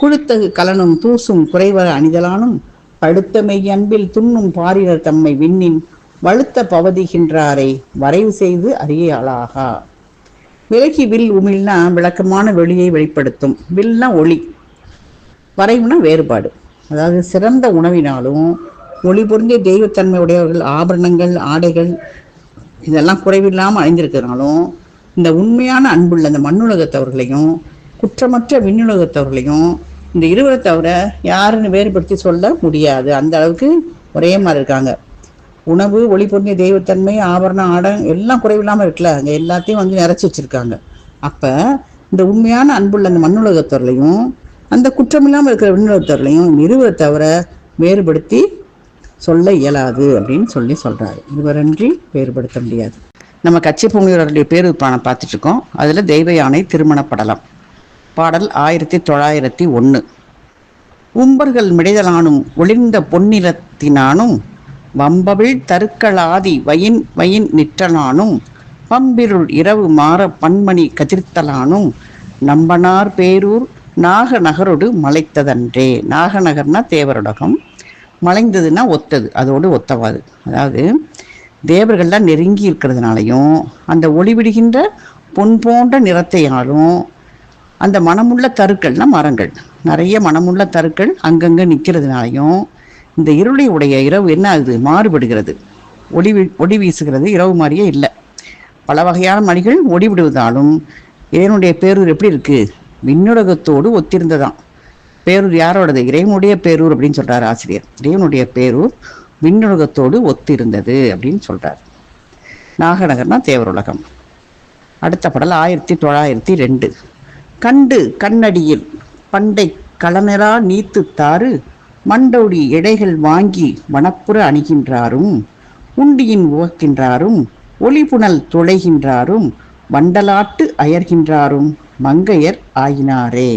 குழுத்தகு கலனும் தூசும் குறைவர அணிதலானும் படுத்த மெய் அன்பில் துண்ணும் பாரினர் தம்மை விண்ணின் வழுத்த பவதிகின்றாரை வரைவு செய்து அறியாளாகா. விலகி வில் உமிழ்னா விளக்கமான வெளியை வெளிப்படுத்தும், வில்னா ஒளி, வரைவுனா வேறுபாடு. அதாவது சிறந்த உணவினாலும் ஒளி பொருந்திய தெய்வத்தன்மை உடையவர்கள் ஆபரணங்கள் ஆடைகள் இதெல்லாம் குறைவில்லாமல் அணிந்திருக்கிறனாலும் இந்த உண்மையான அன்புள்ள அந்த மண்ணுலகத்தவர்களையும் குற்றமற்ற விண்ணுலகத்தவர்களையும் இந்த இருவரை தவிர யாருன்னு வேறுபடுத்தி சொல்ல முடியாது. அந்த அளவுக்கு ஒரே மாதிரி இருக்காங்க. உணவு ஒளி பொருந்திய தெய்வத்தன்மை ஆபரணம் ஆடை எல்லாம் குறைவில்லாமல் இருக்குல்ல, அங்கே எல்லாத்தையும் நிறைச்சி வச்சிருக்காங்க. அப்போ இந்த உண்மையான அன்புள்ள அந்த மண்ணுலகத்தவர்களையும் அந்த குற்றமில்லாமல் இருக்கிற விண்ணுலகத்தவர்களையும் இருவரை தவிர வேறுபடுத்தி சொல்ல இயலாது அப்படின்னு சொல்றாரு. இருவரன்றி வேறுபடுத்த முடியாது. நம்ம கச்சிப்பொங்கியோருடைய பேருப்பானம் பார்த்துட்டு இருக்கோம். அதில் தெய்வ யானை திருமணப்படலம். பாடல் 1901. உம்பர்கள் மிடைதலானும் ஒளிர்ந்த பொன்னிறத்தினானும் வம்பவிழ் தருக்களாதி வயின் நிற்றலானும் பம்பிருள் இரவு மாற பன்மணி கதிர்த்தலானும் நம்பனார் பேரூர் நாகநகரோடு மலைத்ததன்றே. நாகநகர்னா தேவருடகம், மலைந்ததுன்னா ஒத்தது, அதோடு ஒத்தவாது. அதாவது தேவர்கள்லாம் நெருங்கி இருக்கிறதுனாலையும் அந்த ஒளிவிடுகின்ற பொன் போன்ற நிறத்தையாலும் அந்த மனமுள்ள தருக்கள்னா மரங்கள் நிறைய மனமுள்ள தருக்கள் அங்கங்கே நிற்கிறதுனாலையும் இந்த இருளை உடைய இரவு என்ன ஆகுது, மாறுபடுகிறது. ஒளி வீசுகிறது, இரவு மாதிரியே இல்லை. பல வகையான மணிகள் ஒளி விடுவதாலும் இறைவனுடைய பேரூர் எப்படி இருக்கு, விண்ணுலகத்தோடு ஒத்திருந்ததான். பேரூர் யாரோடது, இறைவனுடைய பேரூர் அப்படின்னு சொல்றாரு ஆசிரியர். இறைவனுடைய பேரூர் விண்ணுலகத்தோடு ஒத்திருந்தது அப்படின்னு சொல்றார். நாகநகர்னா தேவருலகம். அடுத்த பாடல் 1902. கண்டு கண்ணடியில் பண்டை களநெறா நீத்து தாறு மண்டோடி இடைகள் வாங்கி வனப்புற அணிகின்றாரும் உண்டியின் உவக்கின்றாரும் ஒளிபுணல் துளைகின்றாரும் வண்டலாட்டு அயர்கின்றாரும் மங்கையர் ஆகினாரே.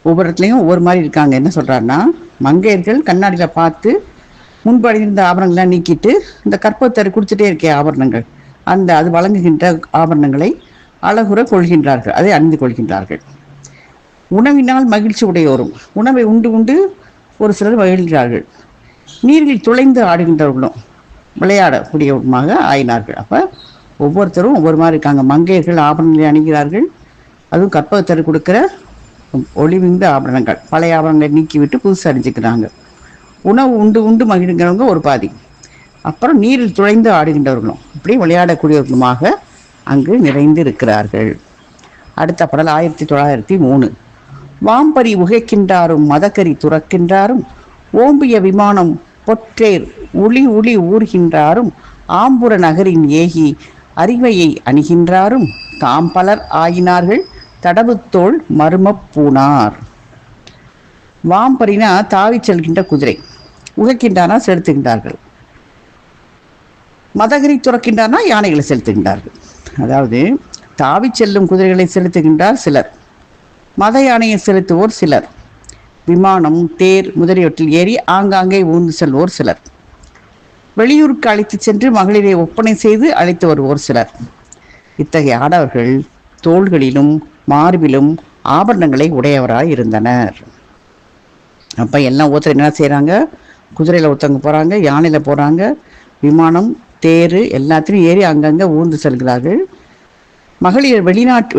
ஒவ்வொரு இடத்துலையும் ஒவ்வொரு மாதிரி இருக்காங்க. என்ன சொல்றாருன்னா, மங்கையர்கள் கண்ணாடியில் பார்த்து முன்படி இருந்த ஆபரணங்கள்லாம் நீக்கிட்டு இந்த கற்பகத்தரு குடிச்சிட்டே இருக்கே ஆபரணங்கள், அது வழங்குகின்ற ஆபரணங்களை அழகுற கொள்கின்றார்கள், அதை அணிந்து கொள்கின்றார்கள். உணவினால் மகிழ்ச்சி உடையோரும், உணவை உண்டு உண்டு ஒரு சிலர் மகிழ்கிறார்கள். நீரில் துளைந்து ஆடுகின்றவர்களும் விளையாடக்கூடியவருமாக ஆயினார்கள். அப்போ ஒவ்வொருத்தரும் ஒவ்வொரு மாதிரி இருக்காங்க. மங்கையர்கள் ஆபரணங்களை அணிகிறார்கள், அதுவும் கற்பகத்தர் கொடுக்குற ஒளிவிந்த ஆபரணங்கள், பழைய ஆபரணங்களை நீக்கிவிட்டு புதுசு அணிஞ்சிக்கிறாங்க. உணவு உண்டு உண்டு மகிழ்கிறவங்க ஒரு பாதி, அப்புறம் நீரில் துளைந்து ஆடுகின்றவர்களும் இப்படி விளையாடக்கூடியவர்களுமாக அங்கு நிறைந்து இருக்கிறார்கள். அடுத்த பாடல் 1903. வாம்பரி உகைக்கின்றாரும் மதக்கரி துறக்கின்றாரும் ஓம்பிய விமானம் பொற்றேர் உளி உளி ஊர்கின்றாரும் ஆம்புர நகரின் ஏகி அறிவையை அணிகின்றாரும் தாம் பலர் ஆயினார்கள் தடவுத்தோள் மர்மப் பூனார். வாம்பரினா தாவி செல்கின்ற குதிரை, உகைக்கின்றானா செலுத்துகின்றார்கள், மதகரி துறக்கின்றார்னா யானைகளை செலுத்துகின்றார்கள். அதாவது தாவி செல்லும் குதிரைகளை செலுத்துகின்றார் சிலர், மத யானையை செலுத்துவோர் சிலர், விமானம் தேர் முதலியவற்றில் ஏறி ஆங்காங்கே ஊர்ந்து செல்வோர் சிலர், வெளியூருக்கு அழைத்து சென்று மகளிரை ஒப்பனை செய்து அழைத்து வருவோர் சிலர். இத்தகைய ஆடவர்கள் தோள்களிலும் மார்பிலும் ஆபரணங்களை உடையவராய் இருந்தனர். அப்போ எல்லாம் ஒருத்தர் என்ன செய்கிறாங்க, குதிரையில் ஒருத்தவங்க போகிறாங்க, யானையில் போகிறாங்க, விமானம் தேர் எல்லாத்திலையும் ஏறி அங்கங்கே ஊர்ந்து செல்கிறார்கள். மகளிர்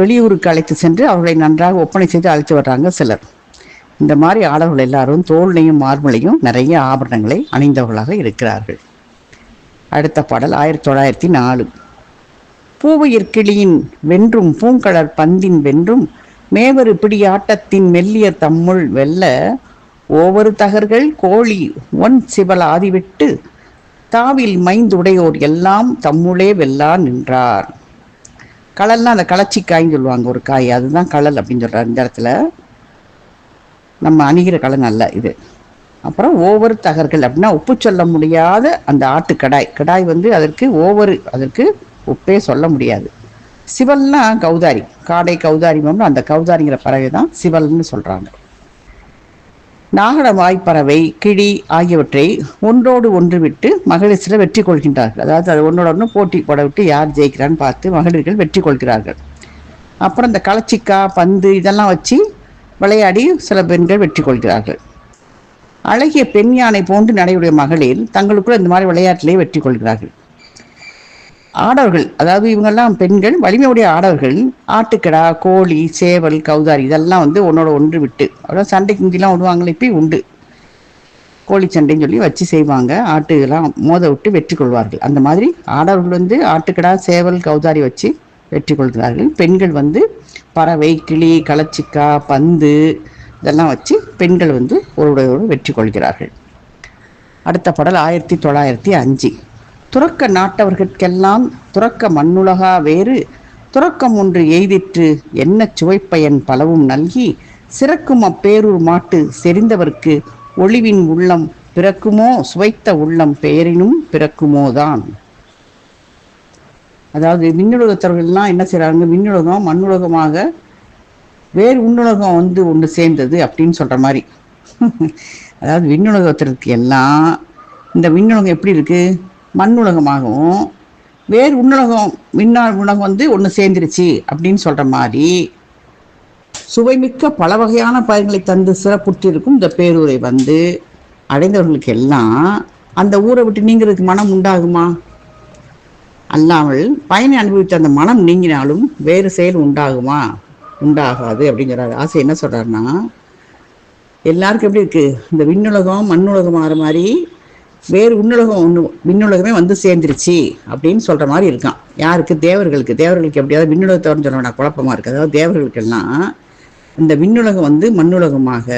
வெளியூருக்கு அழைத்து சென்று அவர்களை நன்றாக ஒப்பனை செய்து அழைத்து வர்றாங்க சிலர். இந்த மாதிரி ஆடவர்கள் எல்லாரும் தோல்லையும் மார்பிலையும் நிறைய ஆபரணங்களை அணிந்தவர்களாக இருக்கிறார்கள். அடுத்த பாடல் 1904. பூவையிற்கிளியின் வென்றும் பூங்கடற் பந்தின் வென்றும் மேவரு பிடியாட்டத்தின் மெல்லிய தம்முள் வெல்ல ஓவரு தகர்கள் கோழி ஒன் சிவல் ஆதிவிட்டு தாவில் மைந்துடையோர் எல்லாம் தம்முளே வெல்லா நின்றார். களல்னா அந்த களச்சிக்காய்ன்னு சொல்லுவாங்க, ஒரு காய், அதுதான் களல் அப்படின்னு சொல்கிறார். இந்த இடத்துல நம்ம அணிகிற களன் அல்ல இது. அப்புறம் ஒவ்வொரு தகர்கள் அப்படின்னா உப்பு சொல்ல முடியாத அந்த கடாய் வந்து அதற்கு உப்பே சொல்ல முடியாது. சிவல்னா கௌதாரி, காடை கௌதாரி, அந்த கௌதாரிங்கிற பறவை தான் சிவல்னு சொல்கிறாங்க. நாகட வாய்ப்பறவை கிளி ஆகியவற்றை ஒன்றோடு ஒன்று விட்டு மகளிர் சில வெற்றி கொள்கின்றார்கள். அதாவது அது ஒன்றோட ஒன்று போட்டி போட விட்டு யார் ஜெயிக்கிறான்னு பார்த்து மகளிர்கள் வெற்றி கொள்கிறார்கள். அப்புறம் இந்த களச்சிக்கா பந்து இதெல்லாம் வச்சு விளையாடி சில பெண்கள் வெற்றி கொள்கிறார்கள். அழகிய பெண் யானை போன்று நடையுடைய மகளிர் தங்களுக்குள்ள இந்த மாதிரி விளையாட்டிலேயே வெற்றி கொள்கிறார்கள். ஆடவர்கள், அதாவது இவங்கெல்லாம் பெண்கள், வலிமையுடைய ஆடவர்கள் ஆட்டுக்கடா கோழி சேவல் கௌதாரி இதெல்லாம் வந்து ஒன்னோட ஒன்று விட்டு, அவ்வளோ சண்டைக்கு முந்திலாம் விடுவாங்களே, இப்போ உண்டு கோழி சண்டைன்னு சொல்லி வச்சு செய்வாங்க. ஆட்டு இதெல்லாம் மோத விட்டு வெற்றி கொள்வார்கள். அந்த மாதிரி ஆடவர்கள் வந்து ஆட்டுக்கடா சேவல் கௌதாரி வச்சு வெற்றி கொள்கிறார்கள். பெண்கள் வந்து பறவை கிளி களச்சிக்கா பந்து இதெல்லாம் வச்சு பெண்கள் வந்து ஒருவரோடு வெற்றி கொள்கிறார்கள். அடுத்த பாடல் 1905. துறக்க நாட்டவர்கெல்லாம் துறக்க மண்ணுலகா வேறு துறக்கம் ஒன்று எய்திற்று என்ன சுவைப்பயன் பலவும் நல்கி சிறக்கும் அப்பேரூர் மாட்டு செறிந்தவர்க்கு ஒளிவின் உள்ளம் பிறக்குமோ சுவைத்த உள்ளம் பெயரினும் பிறக்குமோதான். அதாவது விண்ணுலகத்தவர்கள்லாம் என்ன செய்கிறாங்க, விண்ணுலகம் மண்ணுலகமாக வேறு உண்ணுலகம் வந்து ஒன்று சேர்ந்தது அப்படின்னு சொல்கிற மாதிரி. அதாவது விண்ணுலகத்திற்கு எல்லாம் இந்த விண்ணுலகம் எப்படி இருக்குது, மண்ணுலகமாகவும் வேறு உண்ணுலகம் உலகம் வந்து ஒன்று சேர்ந்துருச்சு அப்படின்னு சொல்கிற மாதிரி சுவைமிக்க பல வகையான பயன்களை தந்து சிறப்புற்றிருக்கும் இந்த பேரூரை வந்து அடைந்தவர்களுக்கு எல்லாம் அந்த ஊரை விட்டு நீங்கிறதுக்கு மனம் உண்டாகுமா? அல்லாமல் பயனை அனுபவித்த அந்த மனம் நீங்கினாலும் வேறு செயல் உண்டாகுமா? உண்டாகாது அப்படின்னு சொல்கிறாரு. ஆசை என்ன சொல்கிறாருன்னா, எல்லாருக்கும் எப்படி இருக்குது, இந்த விண்ணுலகம் மண்ணுலகம் ஆகிற மாதிரி வேறு உண்ணுலகம் ஒன்று விண்ணுலகமே வந்து சேர்ந்துருச்சு அப்படின்னு சொல்கிற மாதிரி இருக்கான். யாருக்கு? தேவர்களுக்கு எப்படியாவது விண்ணுலகத்தவர்னு சொல்ல குழப்பமாக இருக்குது. அதாவது தேவர்களுக்கெல்லாம் இந்த விண்ணுலகம் வந்து மண்ணுலகமாக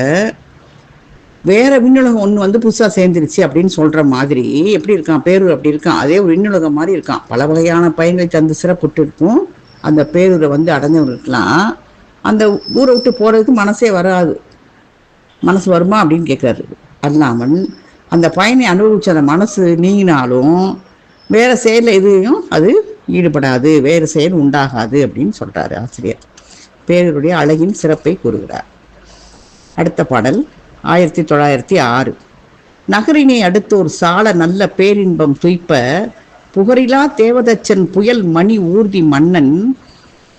வேற விண்ணுலகம் ஒன்று வந்து புதுசாக சேர்ந்துருச்சு அப்படின்னு சொல்கிற மாதிரி எப்படி இருக்கான் பேரூர், அப்படி இருக்கான். அதே ஒரு விண்ணுலகம் மாதிரி இருக்கான். பல வகையான பயன்களை தந்து சிறப்புட்டு இருக்கும். அந்த பேரூரை வந்து அடைஞ்சவங்களுக்கெல்லாம் அந்த ஊரை விட்டு போகிறதுக்கு மனசே வராது. மனசு வருமா அப்படின்னு கேட்குறாரு. அல்லாமல் அந்த பயனை அனுபவிச்ச அந்த மனசு நீங்கினாலும் வேறு செயலில் எதுவும் அது ஈடுபடாது, வேறு செயல் உண்டாகாது அப்படின்னு சொல்கிறாரு ஆசிரியர். பேரூருடைய அழகின் சிறப்பை கூறுகிறார். அடுத்த பாடல் 1906. நகரினை அடுத்து ஒரு சால நல்ல பேரின்பம் துய்ப்ப புகரிலா தேவதச்சன் புயல் மணி ஊர்தி மன்னன்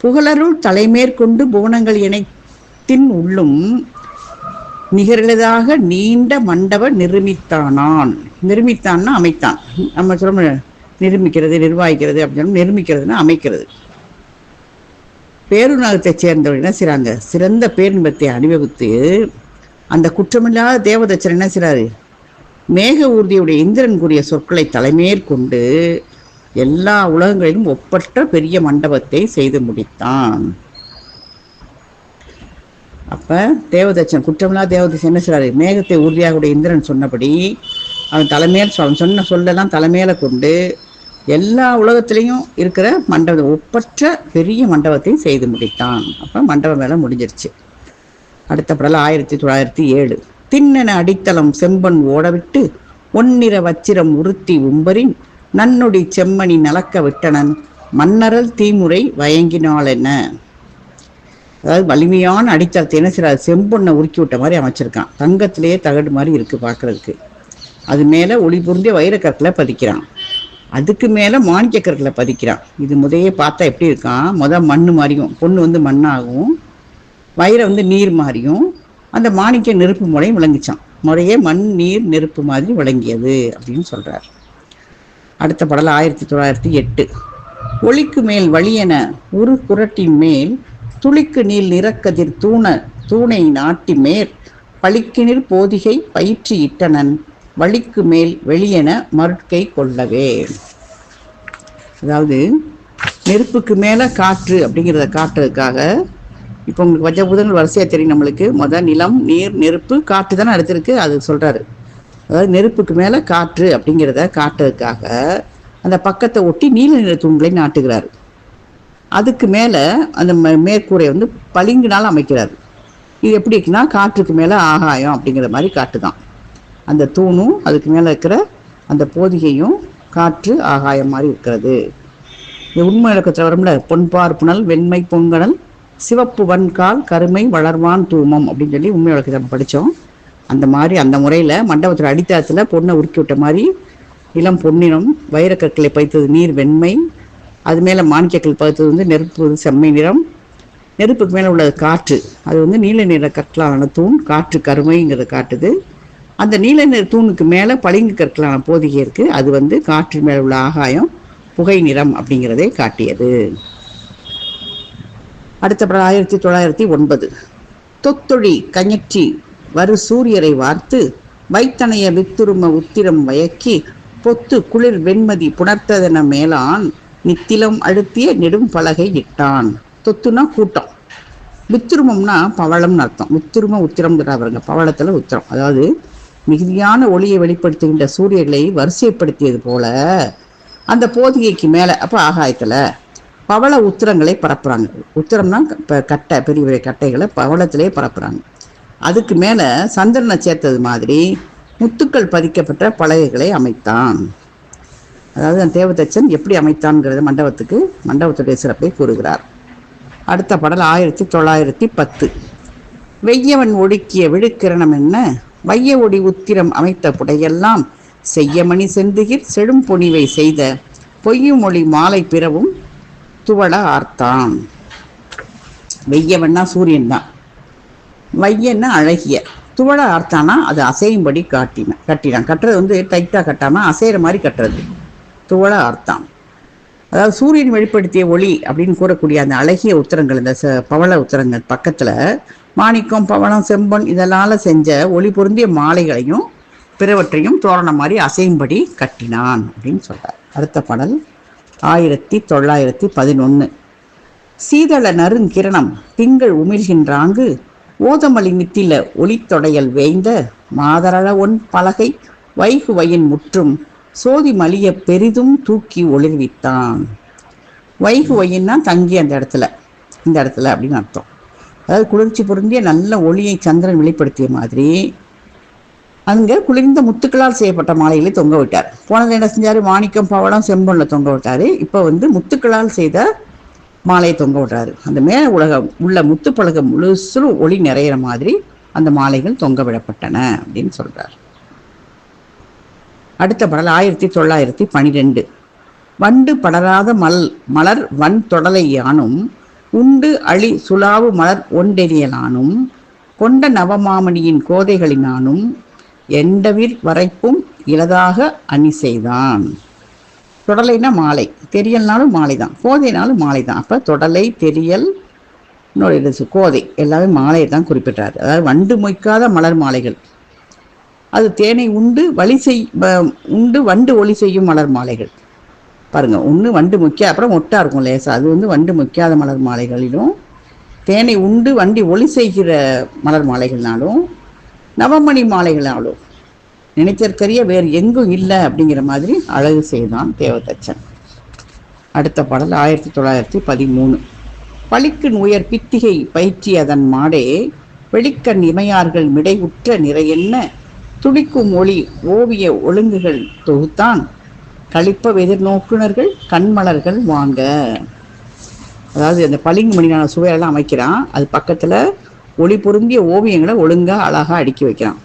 புகழருள் தலைமேற்கொண்டு புவனங்கள் இணைத்தின் உள்ளும் நிகழ்ந்ததாக நீண்ட மண்டப நிர்மித்தான்னா அமைத்தான். நம்ம சொல்ல நிர்மிக்கிறது, நிர்வாகிக்கிறது அப்படின்னு நிர்மிக்கிறதுனா அமைக்கிறது. பேருநகத்தை சேர்ந்தவர் என்ன செய்றாங்க, சிறந்த பேரின்பத்தை அணிவகுத்து அந்த குற்றமில்லாத தேவதச்சன் என்ன செய்றாரு, மேக ஊர்தியுடைய இந்திரன் கூறிய சொற்களை தலைமேற்கொண்டு எல்லா உலகங்களிலும் ஒப்பற்ற பெரிய மண்டபத்தை செய்து முடித்தான். அப்ப தேவதச்சன், குற்றமில்லா தேவதச்சன் என்ன செய்றாரு, மேகத்தை ஊர்தியாக இந்திரன் சொன்னபடி அவன் தலைமையில் சொன்ன சொல்லலாம் தலைமையில கொண்டு எல்லா உலகத்திலையும் இருக்கிற மண்டபம், ஒப்பற்ற பெரிய மண்டபத்தை செய்து முடித்தான். அப்ப மண்டபம் வேலை முடிஞ்சிருச்சு. அடுத்த படல 1907. திண்ணென அடித்தளம் செம்பன் ஓடவிட்டு ஒன்னிற வச்சிரம் உறுத்தி உம்பரின் நன்னொடி செம்மணி நலக்க விட்டனன் மன்னரல் தீமுறை வயங்கினாள் என்ன. அதாவது வலிமையான அடித்தளத்தை என்ன செய்யறாரு, செம்பொன்னை உருக்கி விட்ட மாதிரி அமைச்சிருக்கான். தங்கத்திலேயே தகடு மாதிரி இருக்கு பார்க்கறதுக்கு. அது மேல ஒளி பொருந்திய வைரக்கற்களை பதிக்கிறான். அதுக்கு மேல மாணிக்க கற்களை பதிக்கிறான். இது முதையே பார்த்தா எப்படி இருக்கான், மண்ணு மாதிரியும், பொண்ணு மண்ணாகவும் வைரம் நீர் மாதிரியும் அந்த மாணிக்க நெருப்பு முறையும் விளங்கிச்சான். முறையே மண் நீர் நெருப்பு மாதிரி விளங்கியது அப்படின்னு சொல்றார். அடுத்த படல 1908. ஒளிக்கு மேல் வழியென ஒரு குரட்டின் மேல் துளிக்கு நீள் நிறக்கதிர் தூணை நாட்டி மேற் பளிக்கினில் போதிகை பயிற்சி இட்டனன் வழிக்கு மேல் வெளியென மறுக்கை கொள்ளவே. அதாவது நெருப்புக்கு மேல காற்று அப்படிங்கிறத காட்டுறதுக்காக, இப்போ உங்களுக்கு பஞ்சபூதங்கள் வரிசையா தெரியும் நம்மளுக்கு. நிலம், நீர், நெருப்பு, காற்று தானே அடுத்திருக்கு, அது சொல்றாரு. அதாவது நெருப்புக்கு மேல காற்று அப்படிங்கிறத காட்டுறதுக்காக அந்த பக்கத்தை ஒட்டி நீல நிற தூண்களை நாட்டுகிறாரு. அதுக்கு மேல அந்த மேற்கூரை பளிங்குனால் அமைக்கிறாரு. இது எப்படி இருக்குன்னா, காற்றுக்கு மேல ஆகாயம் அப்படிங்கிற மாதிரி காட்டுதான். அந்த தூணும் அதுக்கு மேல இருக்கிற அந்த போதிகையும் காற்று ஆகாயம் மாதிரி இருக்கிறது. இந்த உண்மை விளக்கத்தில் வரும்ல, பொன்பார் புனல் வெண்மை பொங்கனல் சிவப்பு வன்கால் கருமை வளர்வான் தூமம் அப்படின்னு சொல்லி உண்மை விளக்கத்தை நம்ம படித்தோம். அந்த மாதிரி அந்த முறையில் மண்டபத்தில் அடித்தளத்தில் பொண்ணை உருக்கி விட்ட மாதிரி இளம் பொன்னினம், வைரக்கற்களை பதித்தது நீர் வெண்மை, அது மேலே மாணிக்கக்கல் பதித்தது நெருப்பு செம்மை நிறம், நெருப்புக்கு மேலே உள்ளது காற்று, அது நீல நிற கற்களான தூண், காற்று கருமைங்கிறத காட்டுது. அந்த நீல நிற தூணுக்கு மேலே பளிங்கு கற்களான போதிகை இருக்கு, அது காற்று மேலே உள்ள ஆகாயம் புகை நிறம் அப்படிங்கிறதை காட்டியது. அடுத்த படம் 1909. தொத்தொழி கஞற்றி வரு சூரியரை வார்த்து வைத்தனைய வித்துரும உத்திரம் வயக்கி பொத்து குளிர் வெண்மதி புணர்த்ததென மேலான் நித்திலம் அழுத்திய நெடும் பலகை இட்டான். தொத்துனா கூட்டம், வித்துருமம்னா பவளம்னு அர்த்தம். வித்துரும உத்திரம்ங்கிறாங்க, பவளத்துல உத்திரம். அதாவது மிகுதியான ஒளியை வெளிப்படுத்துகின்ற சூரியர்களை வரிசைப்படுத்தியது போல அந்த போதிகைக்கு மேல, அப்ப ஆகாயத்துல பவள உத்திரங்களை பரப்புறாங்க. உத்திரம்னா கட்டை, பெரிய பெரிய கட்டைகளை பவளத்திலே பரப்புறாங்க. அதுக்கு மேல சந்திரனை சேர்த்தது மாதிரி முத்துக்கள் பதிக்கப்பட்ட பலகைகளை அமைத்தான். அதாவது அந்த தேவதச்சன் எப்படி அமைத்தான்ங்கிறத மண்டபத்துடைய சிறப்பை கூறுகிறார். அடுத்த படல் 1910. வெய்யவன் ஒடுக்கிய விழுக்கிரணம் என்ன வைய ஒடி உத்திரம் அமைத்த புடையெல்லாம் செய்யமணி செந்துகிர் செடும் பொனிவை செய்த பொய்யும் மொழி மாலை பிறவும் துவள ஆர்த்தான். வெய்யவன்னா சூரியன் தான், வையன்னா அழகிய, துவள ஆர்த்தானா அது அசையும்படி கட்டினான். கட்டுறது டைட்டா கட்டாம அசைகிற மாதிரி கட்டுறது துவள ஆர்த்தான். அதாவது சூரியன் வெளிப்படுத்திய ஒளி அப்படின்னு கூறக்கூடிய அந்த அழகிய உத்தரங்கள், இந்த பவள உத்தரங்கள் பக்கத்துல மாணிக்கம் பவளம் செம்பன் இதனால செஞ்ச ஒளி பொருந்திய மாலைகளையும் பிறவற்றையும் தோரணம் மாதிரி அசையும்படி கட்டினான் அப்படின்னு சொல்றார். அடுத்த பாடல் 1911. சீதள நறுங்கிரணம் திங்கள் உமிழ்கின்றாங்கு ஓதமளி மித்தில ஒளித்தொடையல் வேய்ந்த மாதரள ஒன் பலகை வைகுவையின் முற்றும் சோதி மலிய பெரிதும் தூக்கி ஒளிர்வித்தான். வைகுவையின்னா தங்கி அந்த இடத்துல, இந்த இடத்துல அப்படின்னு அர்த்தம். அதாவது குளிர்ச்சி பொருந்திய நல்ல ஒளியை சந்திரன் வெளிப்படுத்திய மாதிரி அங்க குளிர்ந்த முத்துக்களால் செய்யப்பட்ட மாலைகளை தொங்க விட்டார். போனது என்ன செஞ்சாரு, மாணிக்கம் பவளம் செம்பொன்ல தொங்க விட்டாரு. இப்ப முத்துக்களால் செய்த மாலையை தொங்க விட்டாரு. அந்த மேல உள்ள முத்து பலகம் முழுசும் ஒளி நிறையிற மாதிரி அந்த மாலைகள் தொங்க விடப்பட்டன அப்படின்னு சொல்றார். அடுத்த பாடல் 1912. வண்டு படராத மலர் வன் தொடலை யானும் உண்டு அழி சுலாவு மலர் ஒண்டெறியலானும் கொண்ட நவமாமணியின் கோதைகளினானும் எண்டவிர் வரைப்பும் இலதாக அணி செய்தான். தொடலைன்னா மாலை, தெரியல்னாலும் மாலை தான், கோதைனாலும் மாலை தான். அப்போ தொடலை, தெரியல், கோதை எல்லாமே மாலையை தான் குறிப்பிட்டார். அதாவது வண்டு மொய்க்காத மலர் மாலைகள். அது தேனை உண்டு வண்டு ஒளி செய்யும் மலர் மாலைகள். பாருங்க, ஒன்று வண்டு மொய்க்க, அப்புறம் மொட்டா இருக்கும் லேசா, அது வண்டு மொய்க்காத மலர் மாலைகளிலும், தேனை உண்டு வண்டி ஒளி செய்கிற மலர் மாலைகள்னாலும், நவமணி மாலைகளாலும் நினைத்தற்கரிய வேறு எங்கும் இல்லை அப்படிங்கிற மாதிரி அழகு செய்தான் தேவதச்சன். அடுத்த பாடல் 1913. பளிக்கு உயர் பித்திகை பயிற்சி அதன் மாடே வெளிக்கண் இமையார்கள் மிடை உற்ற நிறையென்ன துடிக்கும் ஒளி ஓவிய ஒழுங்குகள் தொகுத்தான் கழிப்ப எதிர்நோக்குனர்கள் கண்மலர்கள் வாங்க. அதாவது அந்த பளிங்கு மணியான சுவையெல்லாம் அமைக்கிறான். அது பக்கத்தில் ஒளி பொருந்திய ஓவியங்களை ஒழுங்காக அழகாக அடுக்கி வைக்கிறான்.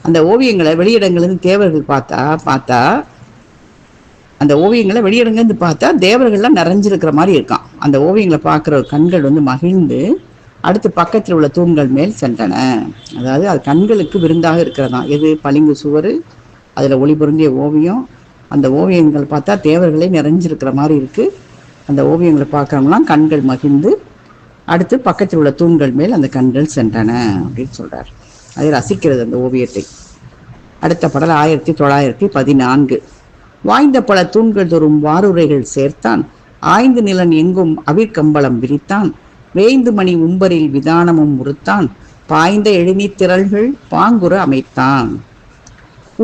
அந்த ஓவியங்களை வெளியிடங்கள்லேருந்து தேவர்கள் பார்த்தா அந்த ஓவியங்களை வெளியிடங்கள்ந்து பார்த்தா தேவர்கள்லாம் நிறைஞ்சிருக்கிற மாதிரி இருக்கான். அந்த ஓவியங்களை பார்க்குற கண்கள் மகிழ்ந்து அடுத்து பக்கத்தில் உள்ள தூண்கள் மேல் சென்றன. அதாவது அது கண்களுக்கு விருந்தாக இருக்கிறதான். எது? பளிங்கு சுவர், அதில் ஒளி பொருந்திய ஓவியம். அந்த ஓவியங்கள் பார்த்தா தேவர்களே நிறைஞ்சிருக்கிற மாதிரி இருக்குது. அந்த ஓவியங்களை பார்க்குறவங்களாம் கண்கள் மகிழ்ந்து அடுத்து பக்கத்தில் உள்ள தூண்கள் மேல் அந்த கண்கள் சென்றன அப்படின்னு சொல்கிறார். அதை ரசிக்கிறது அந்த ஓவியத்தை. அடுத்த பாடல் 1914. வாய்ந்த பல தூண்கள் தோறும் வாருரைகள் சேர்த்தான் ஆய்ந்து நிலன் எங்கும் அவிர்கம்பளம் விரித்தான் வேய்ந்து மணி உம்பரில் விதானமும் உறுத்தான் பாய்ந்த எழினி திரள்கள் பாங்குற அமைத்தான்.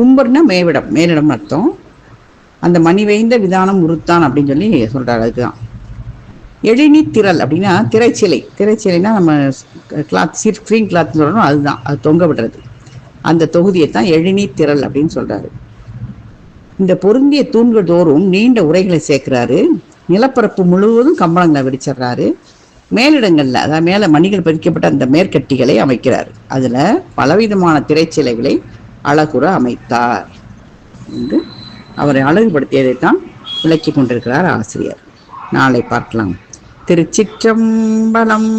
உம்பர்னா மேலிடம் அர்த்தம். அந்த மணி வேய்ந்த விதானம் உறுத்தான் அப்படின்னு சொல்லி சொல்றாரு. அதுதான் எழினி திரள் அப்படின்னா திரைச்சிலைனா நம்ம கிளாத் ஸ்க்ரீன் கிளாத் சொல்லணும். அதுதான், அது தொங்க விடுறது. அந்த தொகுதியை தான் எழினி திரள் அப்படின்னு சொல்றாரு. இந்த பொருந்திய தூண்கள் தோறும் நீண்ட உரைகளை சேர்க்கிறாரு. நிலப்பரப்பு முழுவதும் கம்பளங்களை விரிச்சிடுறாரு. மேலிடங்கள்ல, அதாவது மேல மணிகள் பதிக்கப்பட்ட அந்த மேற்கட்டிகளை அமைக்கிறார். அதுல பலவிதமான திரைச்சிலைகளை அழகுற அமைத்தார் என்று அவரை அழகுபடுத்தியதைத்தான் விளக்கி கொண்டிருக்கிறார் ஆசிரியர். நாளை பார்க்கலாம். திருச்சிற்றம்பலம்.